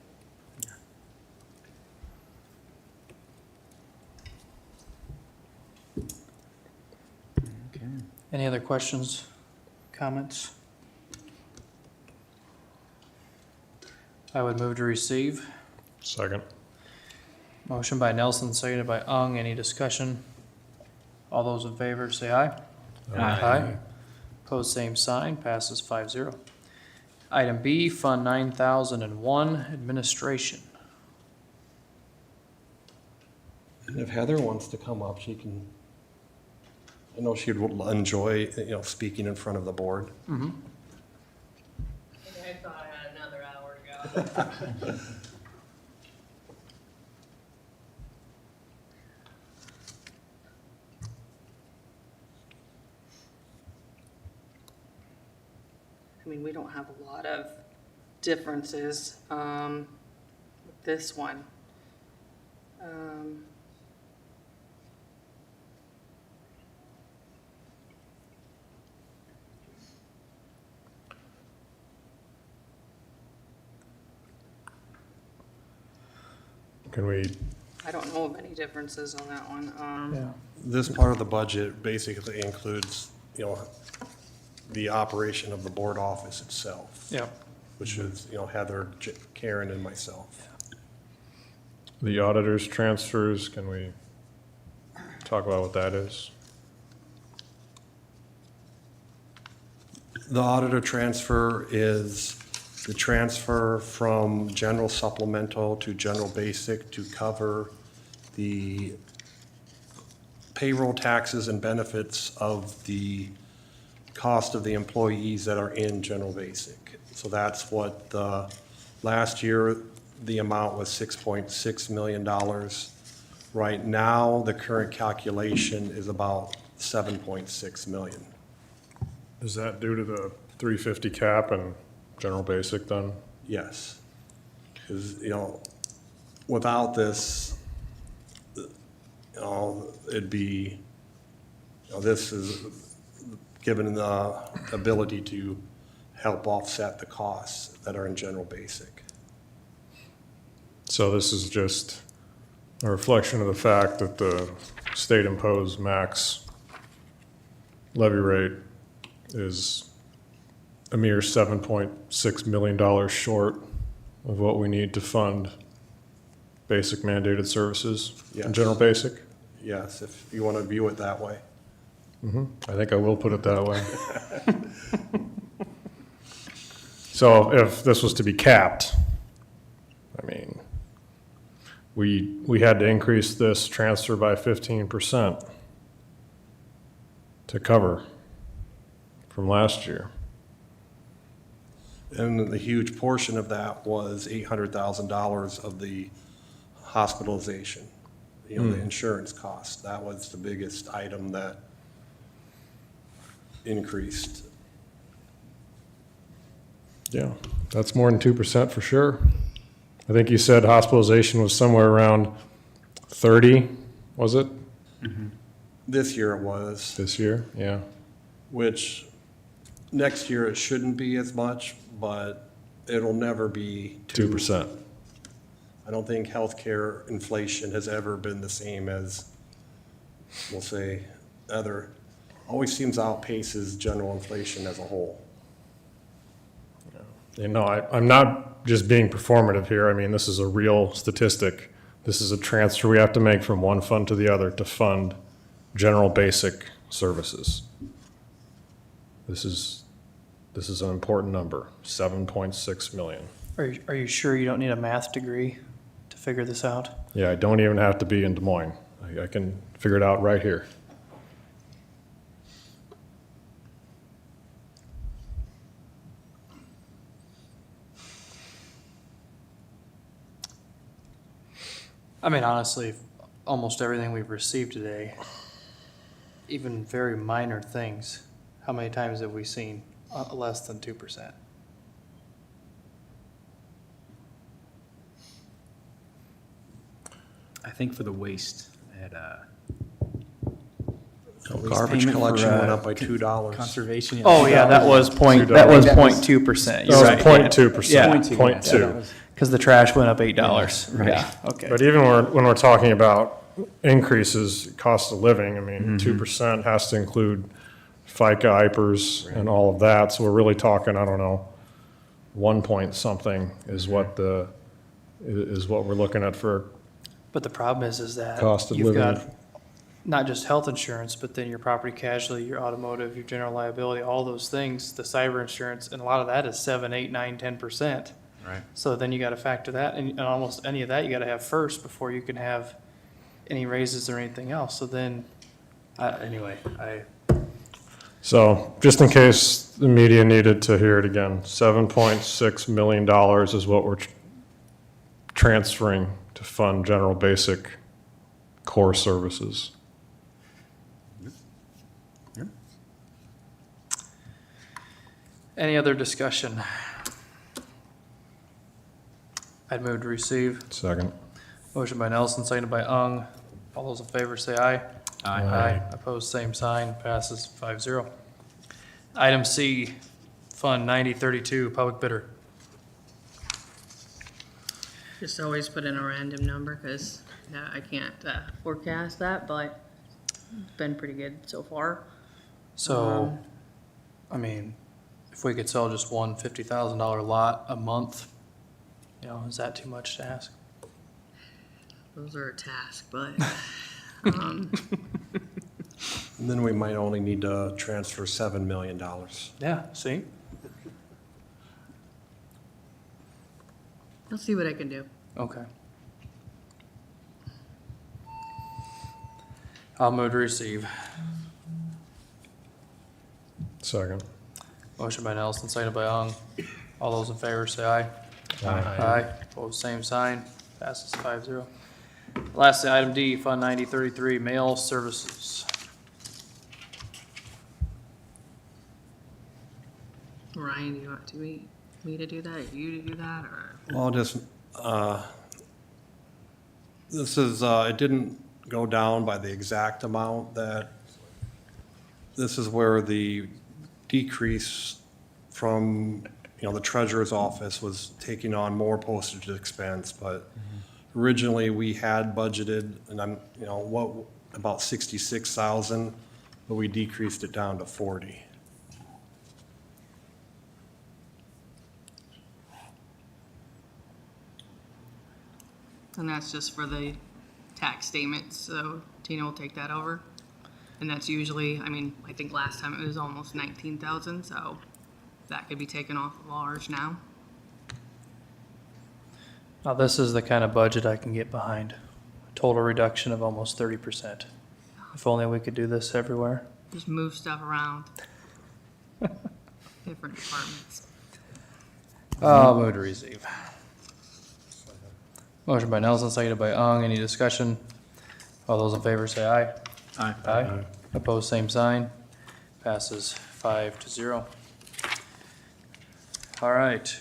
Okay. Any other questions, comments? I would move to receive. Second. Motion by Nelson, seconded by Ung. Any discussion? All those in favor say aye. Aye. Pose same sign, passes 5-0. Item B, Fund 9001, Administration. And if Heather wants to come up, she can, I know she'd enjoy, speaking in front of the board. Mm-hmm. I thought I had another hour to go. I mean, we don't have a lot of differences. this one. Can we, I don't know of any differences on that one. Yeah. This part of the budget basically includes, the operation of the board office itself. Yeah. Which is, Heather, Karen, and myself. the auditor's transfers, can we talk about what that is? The auditor transfer is the transfer from general supplemental to general basic to cover the payroll taxes and benefits of the cost of the employees that are in general basic. So that's what last year, the amount was $6.6 million. Right now, the current calculation is about 7.6 million. Is that due to the 350 cap and general basic then? Yes. Because, without this, it'd be, this is given the ability to help offset the costs that are in general basic. So this is just a reflection of the fact that the state imposed max levy rate is a mere $7.6 million short of what we need to fund basic mandated services Yes. and general basic. Yes, if you want to view it that way. I think I will put it that way. So if this was to be capped, I mean, we had to increase this transfer by 15% to cover from last year. And the huge portion of that was $800,000 of the hospitalization, the insurance cost. That was the biggest item that increased. Yeah, that's more than 2% for sure. I think you said hospitalization was somewhere around 30, was it, This year it was, this year? Yeah. which next year it shouldn't be as much, but it'll never be 2%. I don't think healthcare inflation has ever been the same as, we'll say, always seems outpaces general inflation as a whole. I'm not just being performative here. I mean, this is a real statistic. This is a transfer we have to make from one fund to the other to fund general basic services. This is an important number, 7.6 million. Are you sure you don't need a math degree to figure this out? Yeah, I don't even have to be in Des Moines. I can figure it out right here. I mean, honestly, almost everything we've received today, even very minor things, how many times have we seen less than 2%? I think for the waste at, Garbage collection went up by $2. conservation. Oh, yeah, that was point, that was 0.2%. You're right. That was 0.2%. Yeah. 0.2. Because the trash went up $8. Right. Yeah, okay. But even when we're talking about increases, cost of living, I mean, 2% has to include FICA, IPERS, and all of that. So we're really talking, I don't know, 1 point something is what we're looking at for But the problem is that cost of you've living. got not just health insurance, but then your property casualty, your automotive, your general liability, all those things, the cyber insurance, and a lot of that is 7, 8, 9, 10%. Right. So then you gotta factor that, and almost any of that you gotta have first before you can have any raises or anything else. So then, anyway, So just in case the media needed to hear it again, $7.6 million is what we're transferring to fund general basic core services. any other discussion? I'd move to receive. Second. Motion by Nelson, seconded by Ung. All those in favor say aye. Aye. Opposed, same sign, passes 5-0. Item C, Fund 9032, public bidder. Just always put in a random number, because I can't forecast that, but it's been pretty good so far. So, I mean, if we could sell just one $50,000 lot a month, you know, is that too much to ask? Those are a task, but, And then we might only need to transfer $7 million. Yeah, see? I'll see what I can do. Okay. I'll move to receive. Second. Motion by Nelson, seconded by Ung. All those in favor say aye. Aye. Opposed, same sign. Passes 5-0. Lastly, item D, Fund 9033, mail services. Ryan, do you want me to do that, or you to do that, or? Well, just, this is, it didn't go down by the exact amount that, this is where the decrease from, you know, the treasurer's office was taking on more postage expense, but originally we had budgeted, and I'm, you know, what, about 66,000, but we decreased it down to 40. And that's just for the tax statements, so Tina will take that over. And that's usually, I mean, I think last time it was almost 19,000, so that could be taken off of ours now. Now, this is the kind of budget I can get behind. Total reduction of almost 30%. If only we could do this everywhere. Just move stuff around. Different departments. I'll move to receive. Motion by Nelson, seconded by Ung. Any discussion? All those in favor say aye. Aye. Aye. Opposed, same sign. Passes 5-0. All right.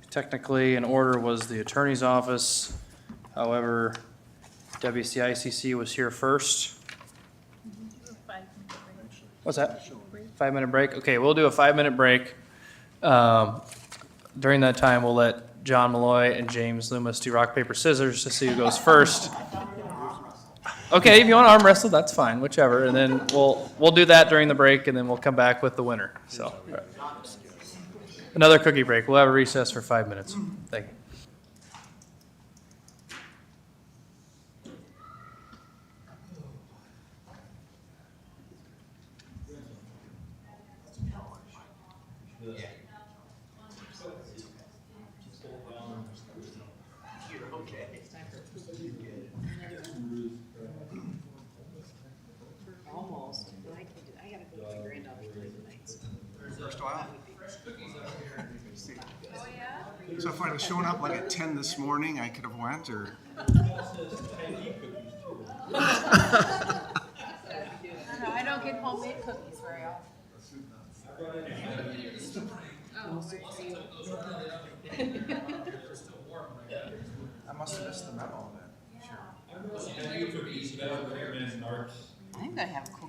Technically, in order was the attorney's office. However, WCICC was here first. What's that? 5-minute break? Okay, we'll do a 5-minute break. During that time, we'll let John Malloy and James Loomis do rock, paper, scissors to see who goes first. Okay, if you want to arm wrestle, that's fine, whichever. And then we'll do that during the break, and then we'll come back with the winner. So, all right. Another cookie break. We'll have a recess for 5 minutes. Thank you. Almost. I gotta go to my granddaughter's play tonight. First while. So if I'd have shown up like at 10 this morning, I could have went, or? I don't get homemade cookies very often. I must have missed the memo then. Sure. I think I have a cookie.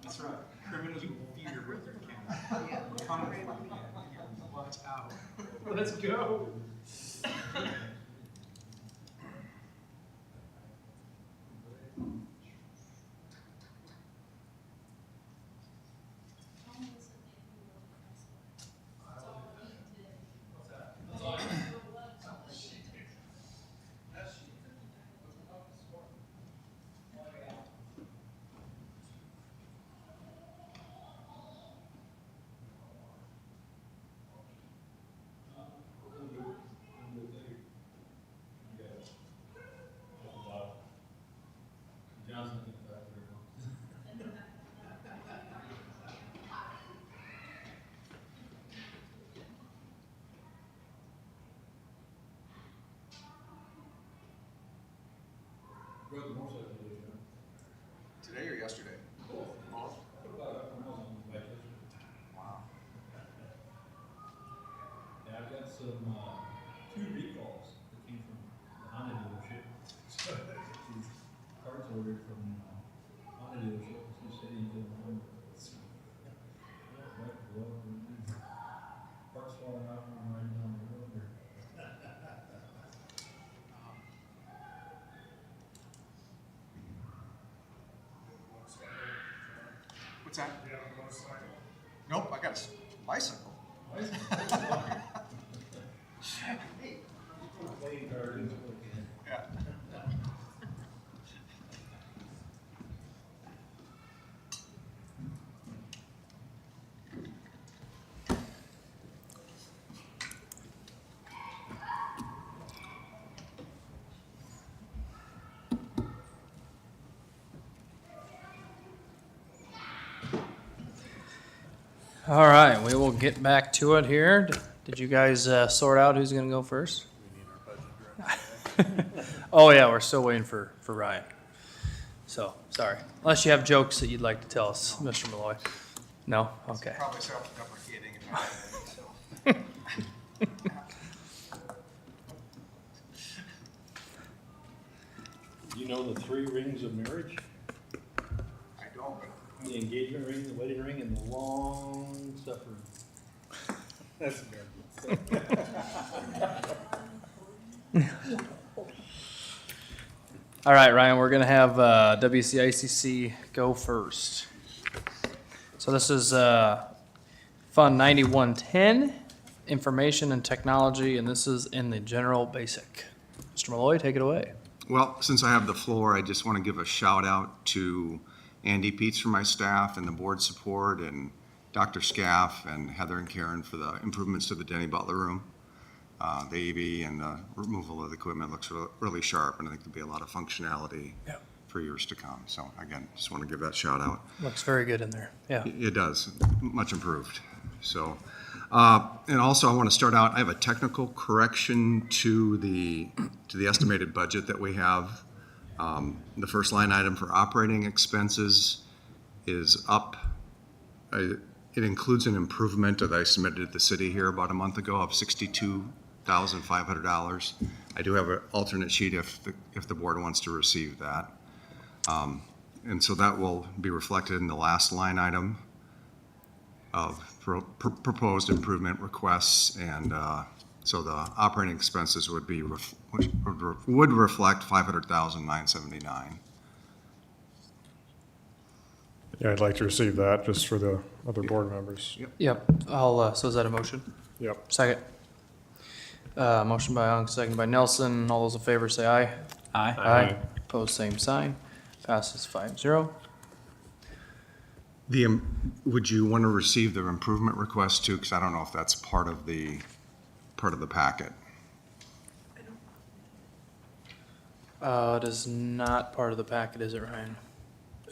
That's right. Criminals will fear what they can. Come for you. Watch out. Let's go. Today or yesterday? Wow. Yeah, I've got some, 2 recalls that came from the Honda dealership. So, these parts ordered from, Honda dealership, Sioux City into Honda. Parts falling out when I'm riding down the road there. What's that? Nope, I got a bicycle. Yeah. All right, we will get back to it here. Did you guys sort out who's gonna go first? Oh, yeah, we're still waiting for Ryan. So, sorry. Unless you have jokes that you'd like to tell us, Mr. Malloy. No? Okay. Probably self-deprecating if I did, so. You know the 3 rings of marriage? I don't, but The engagement ring, the wedding ring, and the long suffering. That's American. All right, Ryan, we're gonna have WCICC go first. So this is Fund 9110, Information and Technology, and this is in the general basic. Mr. Malloy, take it away. Well, since I have the floor, I just want to give a shout out to Andy Peets from my staff and the board support, and Dr. Scaff and Heather and Karen for the improvements to the Denny Butler room. The AV and the removal of the equipment looks really sharp, and I think there'll be a lot of functionality for years to come. So again, just want to give that shout out. Looks very good in there, yeah. It does, much improved. So, and also I want to start out, I have a technical correction to the estimated budget that we have. The first line item for operating expenses is up. It includes an improvement that I submitted to the city here about a month ago of $62,500. I do have an alternate sheet if the board wants to receive that. And so that will be reflected in the last line item of proposed improvement requests. And so the operating expenses would reflect $500,979. Yeah, I'd like to receive that just for the other board members. Yep, so is that a motion? Yep. Second. Motion by Unk, second by Nelson. All those in favor say aye. Aye. Aye. Opposed, same sign. Passes 5-0. Would you want to receive the improvement request too? Because I don't know if that's part of the packet. It is not part of the packet, is it, Ryan?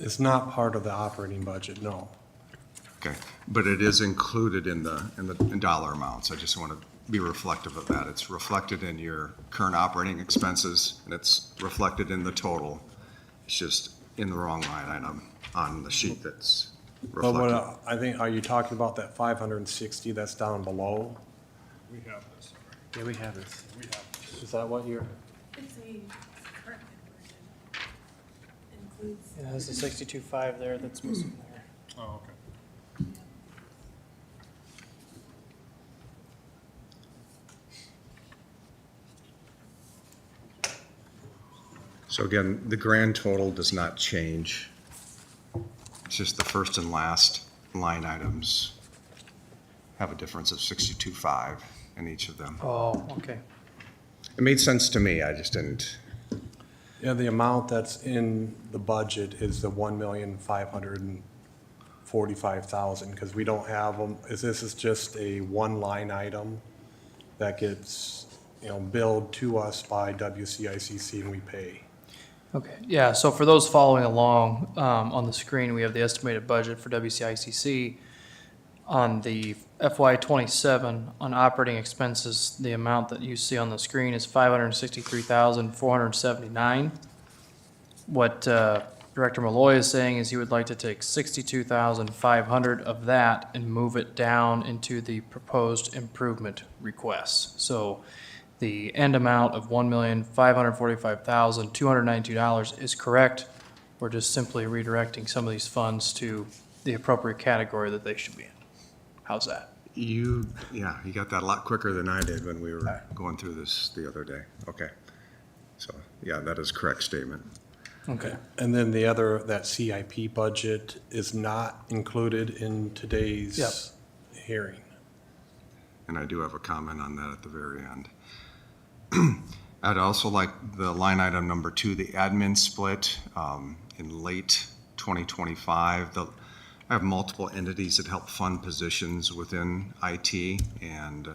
It's not part of the operating budget, no. Okay, but it is included in the dollar amounts. I just want to be reflective of that. It's reflected in your current operating expenses, and it's reflected in the total. It's just in the wrong line item on the sheet that's But reflected. what, I think, are you talking about that 560 that's down below? We have this. Yeah, we have this. Is that what you're? It's a corrected version. Yeah, there's a 62.5 there that's missing there. Oh, okay. So again, the grand total does not change. It's just the first and last line items have a difference of 62.5 in each of them. Oh, okay. It made sense to me, I just didn't. Yeah, the amount that's in the budget is the 1,545,000, because we don't have them, this is just a one line item that gets, billed to us by WCICC and we pay. Okay, yeah, so for those following along, on the screen, we have the estimated budget for WCICC. On the FY '27, on operating expenses, the amount that you see on the screen is $563,479. What Director Malloy is saying is he would like to take $62,500 of that and move it down into the proposed improvement requests. So the end amount of $1,545,292 is correct. We're just simply redirecting some of these funds to the appropriate category that they should be in. How's that? You got that a lot quicker than I did when we were going through this the other day. Okay. So, yeah, that is a correct statement. Okay. And then that CIP budget is not included in today's hearing. And I do have a comment on that at the very end. I'd also like the line item number 2, the admin split, in late 2025. I have multiple entities that help fund positions within IT, and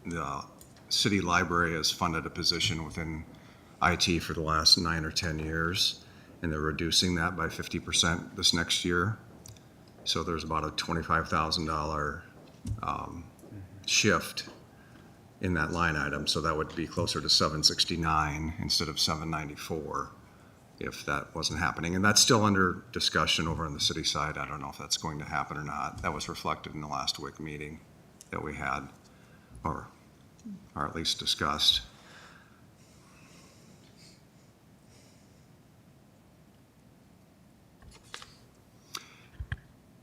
the city library has funded a position within IT for the last 9 or 10 years, and they're reducing that by 50% this next year. So there's about a $25,000 shift in that line item, so that would be closer to 769 instead of 794 if that wasn't happening. And that's still under discussion over on the city side. I don't know if that's going to happen or not. That was reflected in the last WIC meeting that we had, or at least discussed.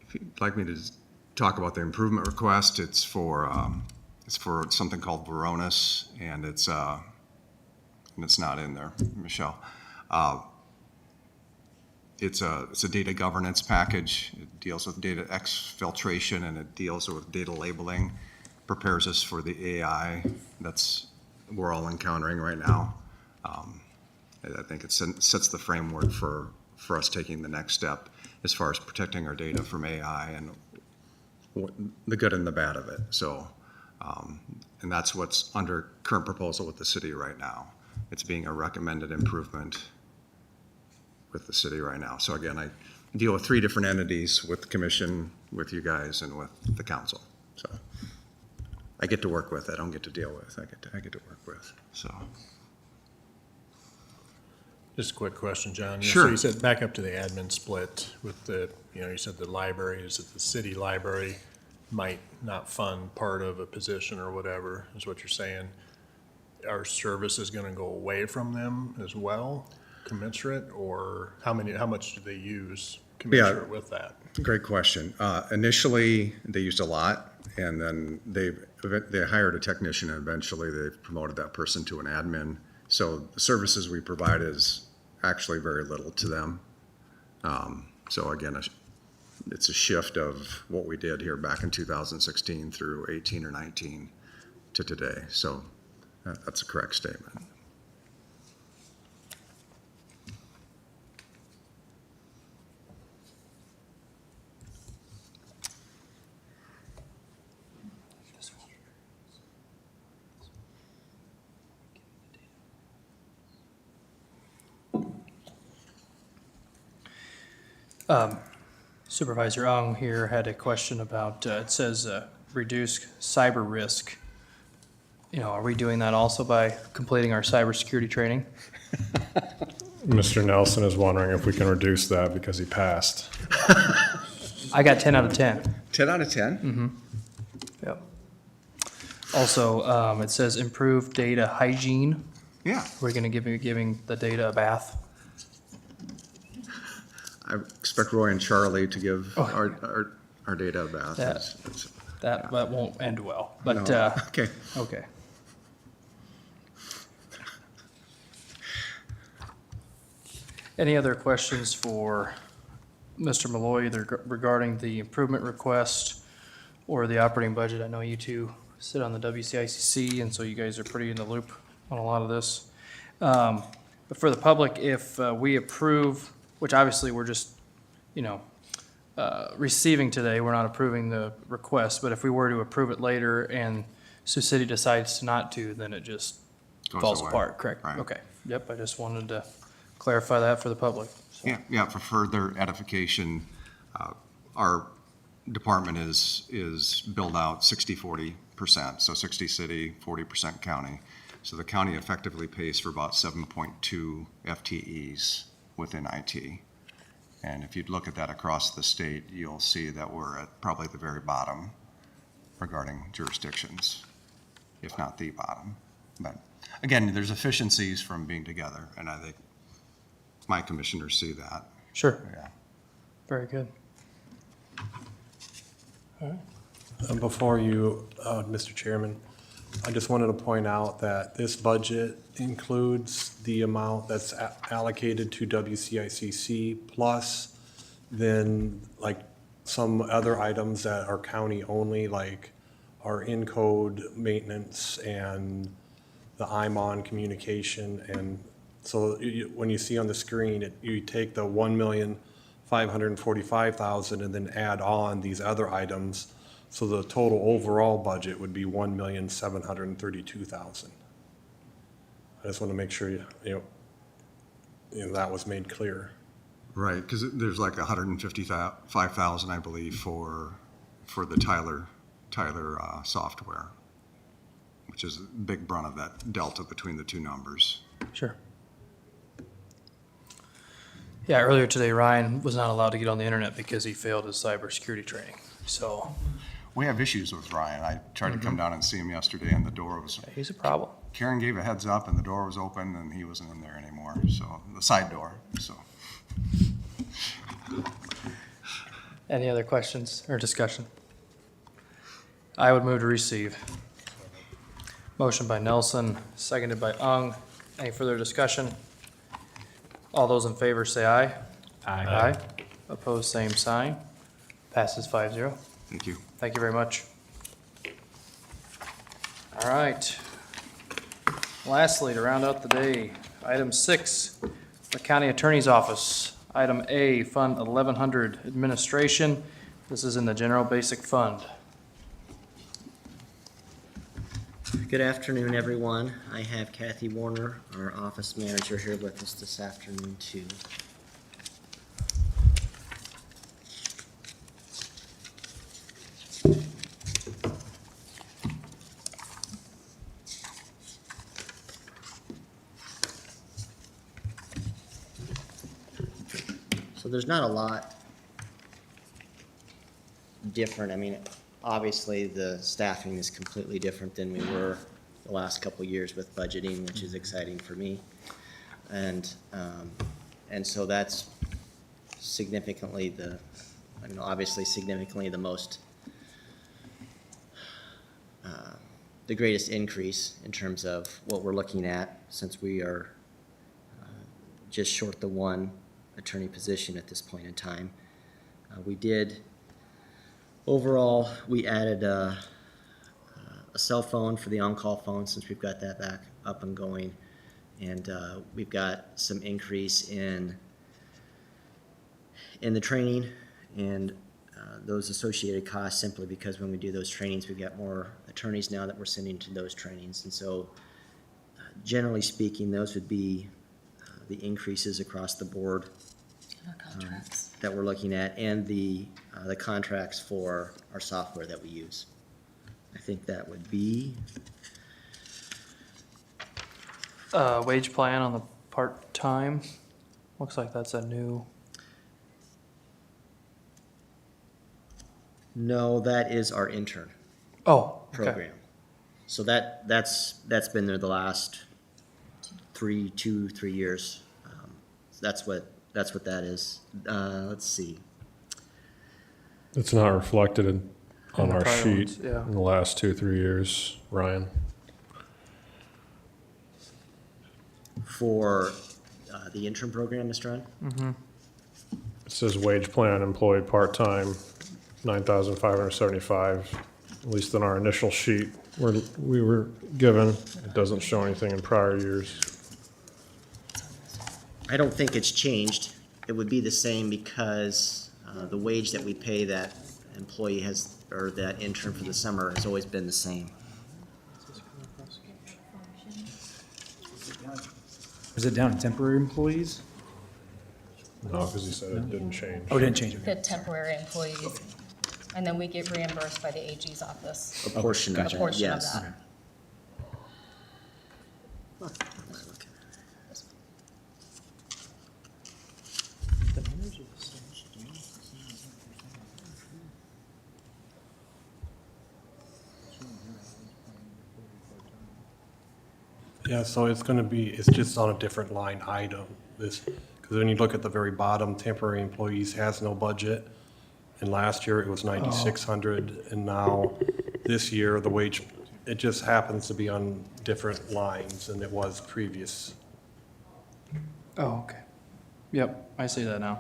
If you'd like me to talk about the improvement request, it's for something called Veronis, and it's not in there, Michelle. It's a data governance package. It deals with data exfiltration, and it deals with data labeling, prepares us for the AI we're all encountering right now. I think it sets the framework for us taking the next step as far as protecting our data from AI and the good and the bad of it. So, and that's what's under current proposal with the city right now. It's being a recommended improvement with the city right now. So again, I deal with 3 different entities, with the commission, with you guys, and with the council. So I get to work with. I don't get to deal with. I get to work with. So. Just a quick question, John. Sure. So you said back up to the admin split with you said the library, is that the city library might not fund part of a position or whatever, is what you're saying. Our service is going to go away from them as well, commensurate, or how much do they use commensurate with that? Great question. Initially, they used a lot, and then they hired a technician, and eventually they've promoted that person to an admin. So the services we provide is actually very little to them. So again, it's a shift of what we did here back in 2016 through 18 or 19 to today. So that's a correct statement. Supervisor Ung here had a question about, it says reduce cyber risk. Are we doing that also by completing our cybersecurity training? Mr. Nelson is wondering if we can reduce that because he passed. I got 10 out of 10. 10 out of 10? Mm-hmm. Yep. Also, it says improve data hygiene. Yeah. We're going to giving the data a bath. I expect Roy and Charlie to give our data of that. That won't end well, but, No. Okay. okay. Any other questions for Mr. Malloy, either regarding the improvement request or the operating budget? I know you two sit on the WCICC, and so you guys are pretty in the loop on a lot of this. But for the public, if we approve, which obviously we're just, receiving today, we're not approving the request, but if we were to approve it later and Sioux City decides not to, then it just Goes falls away. apart, correct? Right. Okay, yep, I just wanted to clarify that for the public. So. Yeah, for further edification, our department is billed out 60-40%, so 60 city, 40% county. So the county effectively pays for about 7.2 FTEs within IT. And if you'd look at that across the state, you'll see that we're at probably the very bottom regarding jurisdictions, if not the bottom. But again, there's efficiencies from being together, and I think my commissioners see that. Sure. Yeah. Very good. Before you, Mr. Chairman, I just wanted to point out that this budget includes the amount that's allocated to WCICC plus then like some other items that are county only, like our in-code maintenance and the IMON communication. And so when you see on the screen, you take the 1,545,000 and then add on these other items. So the total overall budget would be 1,732,000. I just want to make sure that was made clear. Right, because there's like 155,000, I believe, for the Tyler software, which is a big brunt of that delta between the two numbers. Sure. Yeah, earlier today, Ryan was not allowed to get on the internet because he failed his cybersecurity training. So We have issues with Ryan. I tried to come down and see him yesterday, and the door was. He's a problem. Karen gave a heads up, and the door was open, and he wasn't in there anymore. So the side door. So. Any other questions or discussion? I would move to receive. Motion by Nelson, seconded by Ung. Any further discussion? All those in favor say aye. Aye. Opposed, same sign. Passes 5-0. Thank you. Thank you very much. All right. Lastly, to round out the day, item 6, the County Attorney's Office. Item A, Fund 1100 Administration. This is in the General Basic Fund. Good afternoon, everyone. I have Kathy Warner, our office manager, here with us this afternoon, too. So there's not a lot different. I mean, obviously, the staffing is completely different than we were the last couple of years with budgeting, which is exciting for me. And so that's significantly obviously significantly the most, the greatest increase in terms of what we're looking at, since we are just short the one attorney position at this point in time. Overall, we added a cell phone for the on-call phone, since we've got that back up and going. And we've got some increase in the training and those associated costs, simply because when we do those trainings, we've got more attorneys now that we're sending to those trainings. And so generally speaking, those would be the increases across the board that we're looking at, and the contracts for our software that we use. I think that would be Wage plan on the part-time. Looks like that's a new. No, that is our intern Oh, okay. program. So that's been there the last 3 years. So that's what that's what that is. Let's see. It's not reflected on the our prior sheet ones, yeah. in the last 2-3 years, Ryan. For the interim program, Mr. Ryan? It says wage plan employee part-time, 9,575, at least in our initial sheet where we were given. It doesn't show anything in prior years. I don't think it's changed. It would be the same because the wage that we pay that employee has, or that intern for the summer has always been the same. Is it down to temporary employees? No, because he said it didn't change. Oh, it didn't change. The temporary employees, and then we get reimbursed by the AG's office. A portion of A that, portion of yes. that. Yeah, so it's gonna be, it's just on a different line item. This, because when you look at the very bottom, temporary employees has no budget. And last year it was 9,600, and now this year, the wage, it just happens to be on different lines than it was previous. Oh, okay. Yep, I see that now.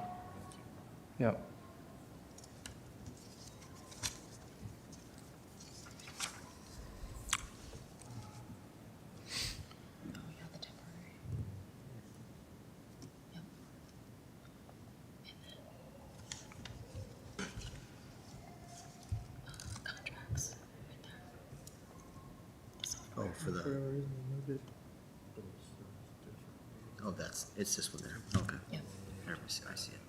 Yep. Oh, for the. Oh, it's this one there. Okay. Yeah. There we see, I see it.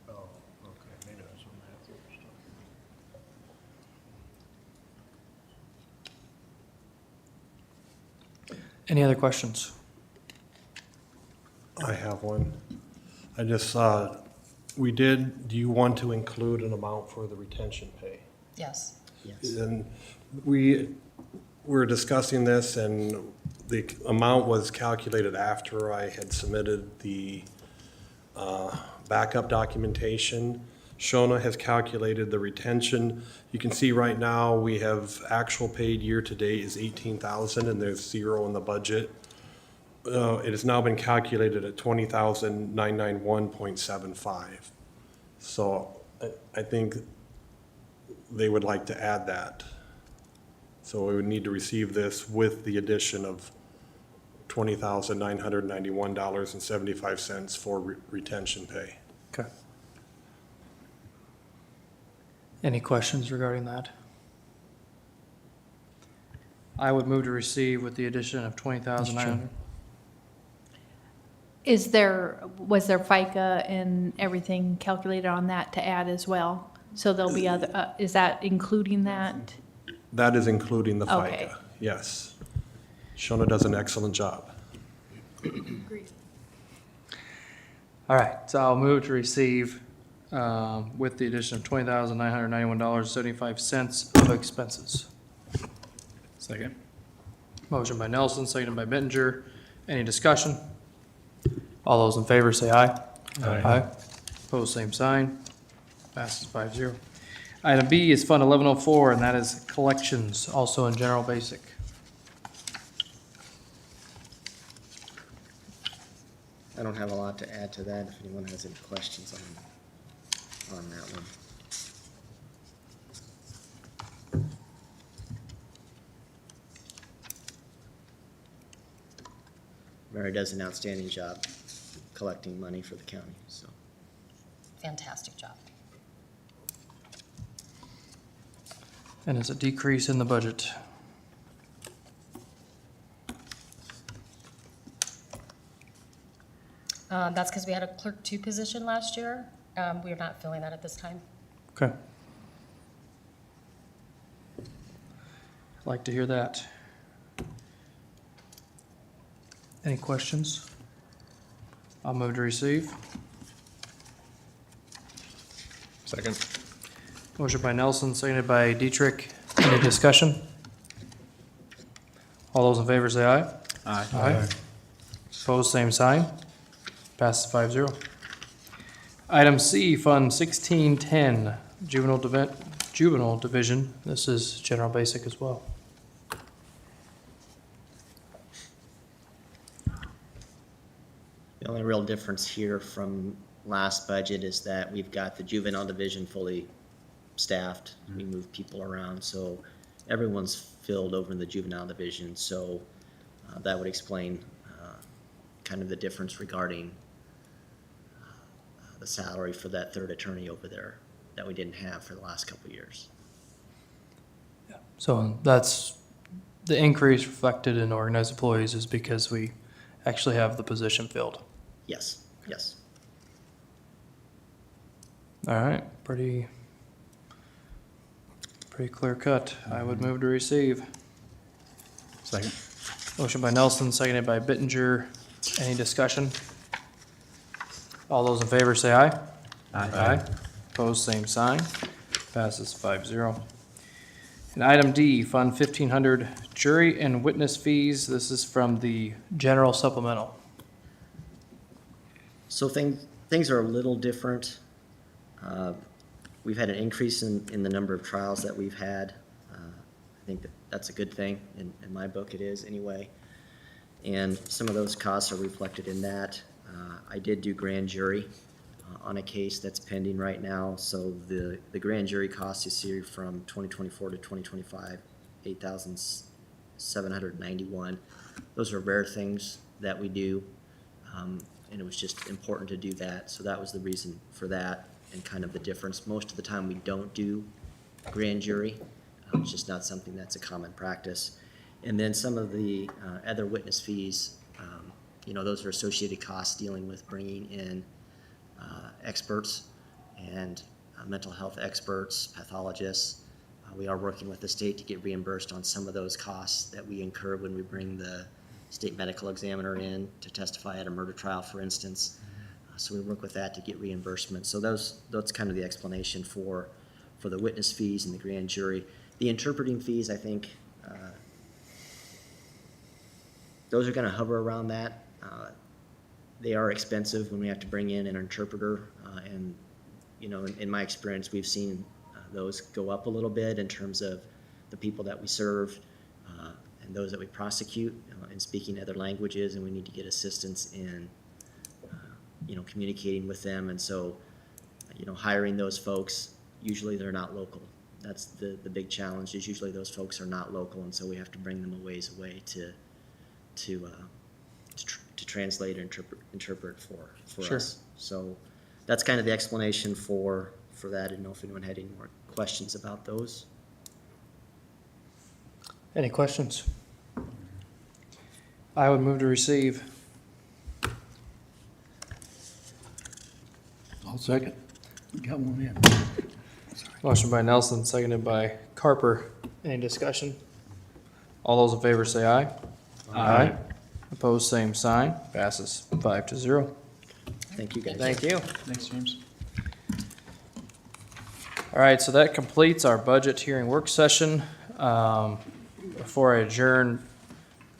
Oh, okay, maybe that's what Matthew was talking. Any other questions? I have one. I just, do you want to include an amount for the retention pay? Yes. Yes. And we were discussing this, and the amount was calculated after I had submitted the backup documentation. Shona has calculated the retention. You can see right now, we have actual paid year-to-date is 18,000, and there's 0 in the budget. It has now been calculated at 20,991.75. So I think they would like to add that. So we would need to receive this with the addition of $20,991.75 for retention pay. Okay. Any questions regarding that? I would move to receive with the addition of 20,900. Was there FICA and everything calculated on that to add as well? So there'll be other, is that including that? That is including the Okay. FICA, yes. Shona does an excellent job. All right, so I'll move to receive with the addition of $20,991.75 of expenses. Second. Motion by Nelson, seconded by Bittinger. Any discussion? All those in favor say aye. Aye. Opposed, same sign. Passes 5-0. Item B is Fund 1104, and that is collections, also in general basic. I don't have a lot to add to that if anyone has any questions on that one. Mary does an outstanding job collecting money for the county, so. Fantastic job. And it's a decrease in the budget. That's because we had a clerk 2 position last year. We are not filling that at this time. Okay. I'd like to hear that. Any questions? I'll move to receive. Second. Motion by Nelson, seconded by Dietrich. Any discussion? All those in favor say aye. Aye. Opposed, same sign. Passes 5-0. Item C, Fund 1610, Juvenile Division. This is general basic as well. The only real difference here from last budget is that we've got the juvenile division fully staffed. We move people around, so everyone's filled over in the juvenile division. So that would explain kind of the difference regarding the salary for that third attorney over there that we didn't have for the last couple of years. So that's the increase reflected in organized employees is because we actually have the position filled. Yes, yes. All right, pretty clear cut. I would move to receive. Second. Motion by Nelson, seconded by Bittinger. Any discussion? All those in favor say aye. Aye. Opposed, same sign. Passes 5-0. And item D, Fund 1500, jury and witness fees. This is from the general supplemental. So things are a little different. We've had an increase in the number of trials that we've had. I think that's a good thing. In my book, it is anyway. And some of those costs are reflected in that. I did do grand jury on a case that's pending right now. So the grand jury costs you see from 2024 to 2025, $8,791. Those are rare things that we do. And it was just important to do that. So that was the reason for that and kind of the difference. Most of the time we don't do grand jury. It's just not something that's a common practice. And then some of the other witness fees, those are associated costs dealing with bringing in experts and mental health experts, pathologists. We are working with the state to get reimbursed on some of those costs that we incur when we bring the state medical examiner in to testify at a murder trial, for instance. So we work with that to get reimbursement. So that's kind of the explanation for the witness fees and the grand jury. The interpreting fees, I think, those are going to hover around that. They are expensive when we have to bring in an interpreter, and in my experience, we've seen those go up a little bit in terms of the people that we serve and those that we prosecute in speaking other languages, and we need to get assistance in communicating with them. And so, hiring those folks, usually they're not local. That's the big challenge, is usually those folks are not local, and so we have to bring them a ways away to translate or interpret for Sure. us. So that's kind of the explanation for that. I didn't know if anyone had any more questions about those. Any questions? I would move to receive. I'll second. Got one in. Motion by Nelson, seconded by Carper. Any discussion? All those in favor say aye. Aye. Opposed, same sign. Passes 5-0. Thank you, guys. Thank you. Thanks, James. All right, so that completes our budget hearing work session. Before I adjourn,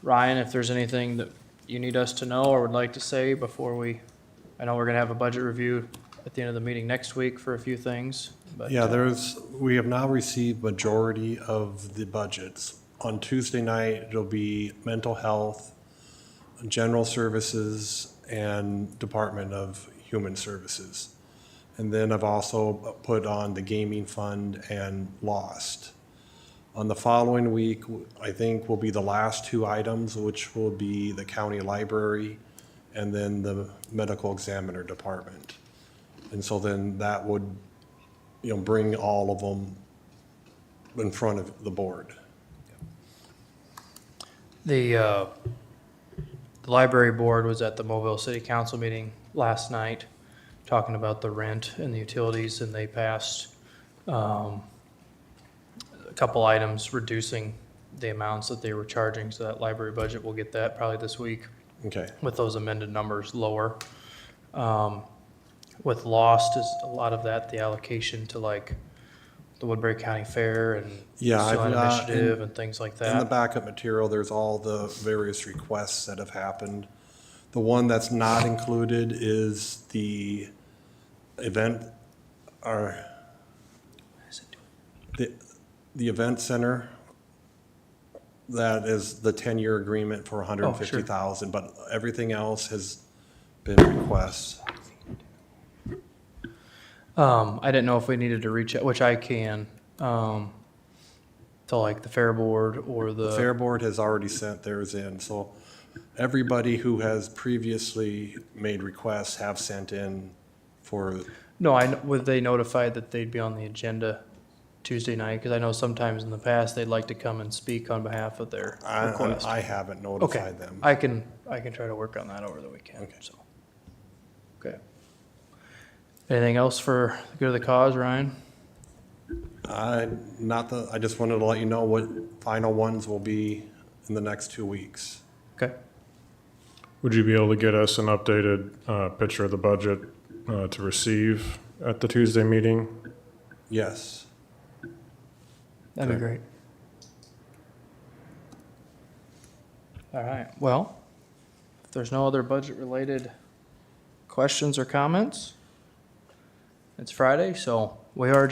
Ryan, if there's anything that you need us to know or would like to say before I know we're gonna have a budget review at the end of the meeting next week for a few things. But Yeah, we have now received majority of the budgets. On Tuesday night, it'll be mental health, general services, and Department of Human Services. And then I've also put on the gaming fund and lost. On the following week, I think will be the last two items, which will be the county library and then the medical examiner department. And so then that would, bring all of them in front of the board. The library board was at the Mobile City Council meeting last night, talking about the rent and the utilities, and they passed a couple items reducing the amounts that they were charging, so that library budget, we'll get that probably this week. Okay. With those amended numbers lower. With lost is a lot of that, the allocation to like the Woodbury County Fair and Yeah, I've Silent got, Initiative and things like in the that. backup material, there's all the various requests that have happened. The one that's not included is the event, or the event center. That is the 10-year agreement for $150,000, but everything else has been requests. I didn't know if we needed to reach out, which I can, to like the Fair Board or The Fair Board has already sent theirs in, so everybody who has previously made requests have sent in for, No, were they notified that they'd be on the agenda Tuesday night? Because I know sometimes in the past, they'd like to come and speak on behalf of their request. I haven't Okay, notified them. I can try to work on that over the weekend, so. Okay. Anything else for the good of the cause, Ryan? I just wanted to let you know what final ones will be in the next 2 weeks. Okay. Would you be able to get us an updated picture of the budget to receive at the Tuesday meeting? Yes. That'd be great. All right, well, if there's no other budget-related questions or comments, it's Friday, so we are adjourned.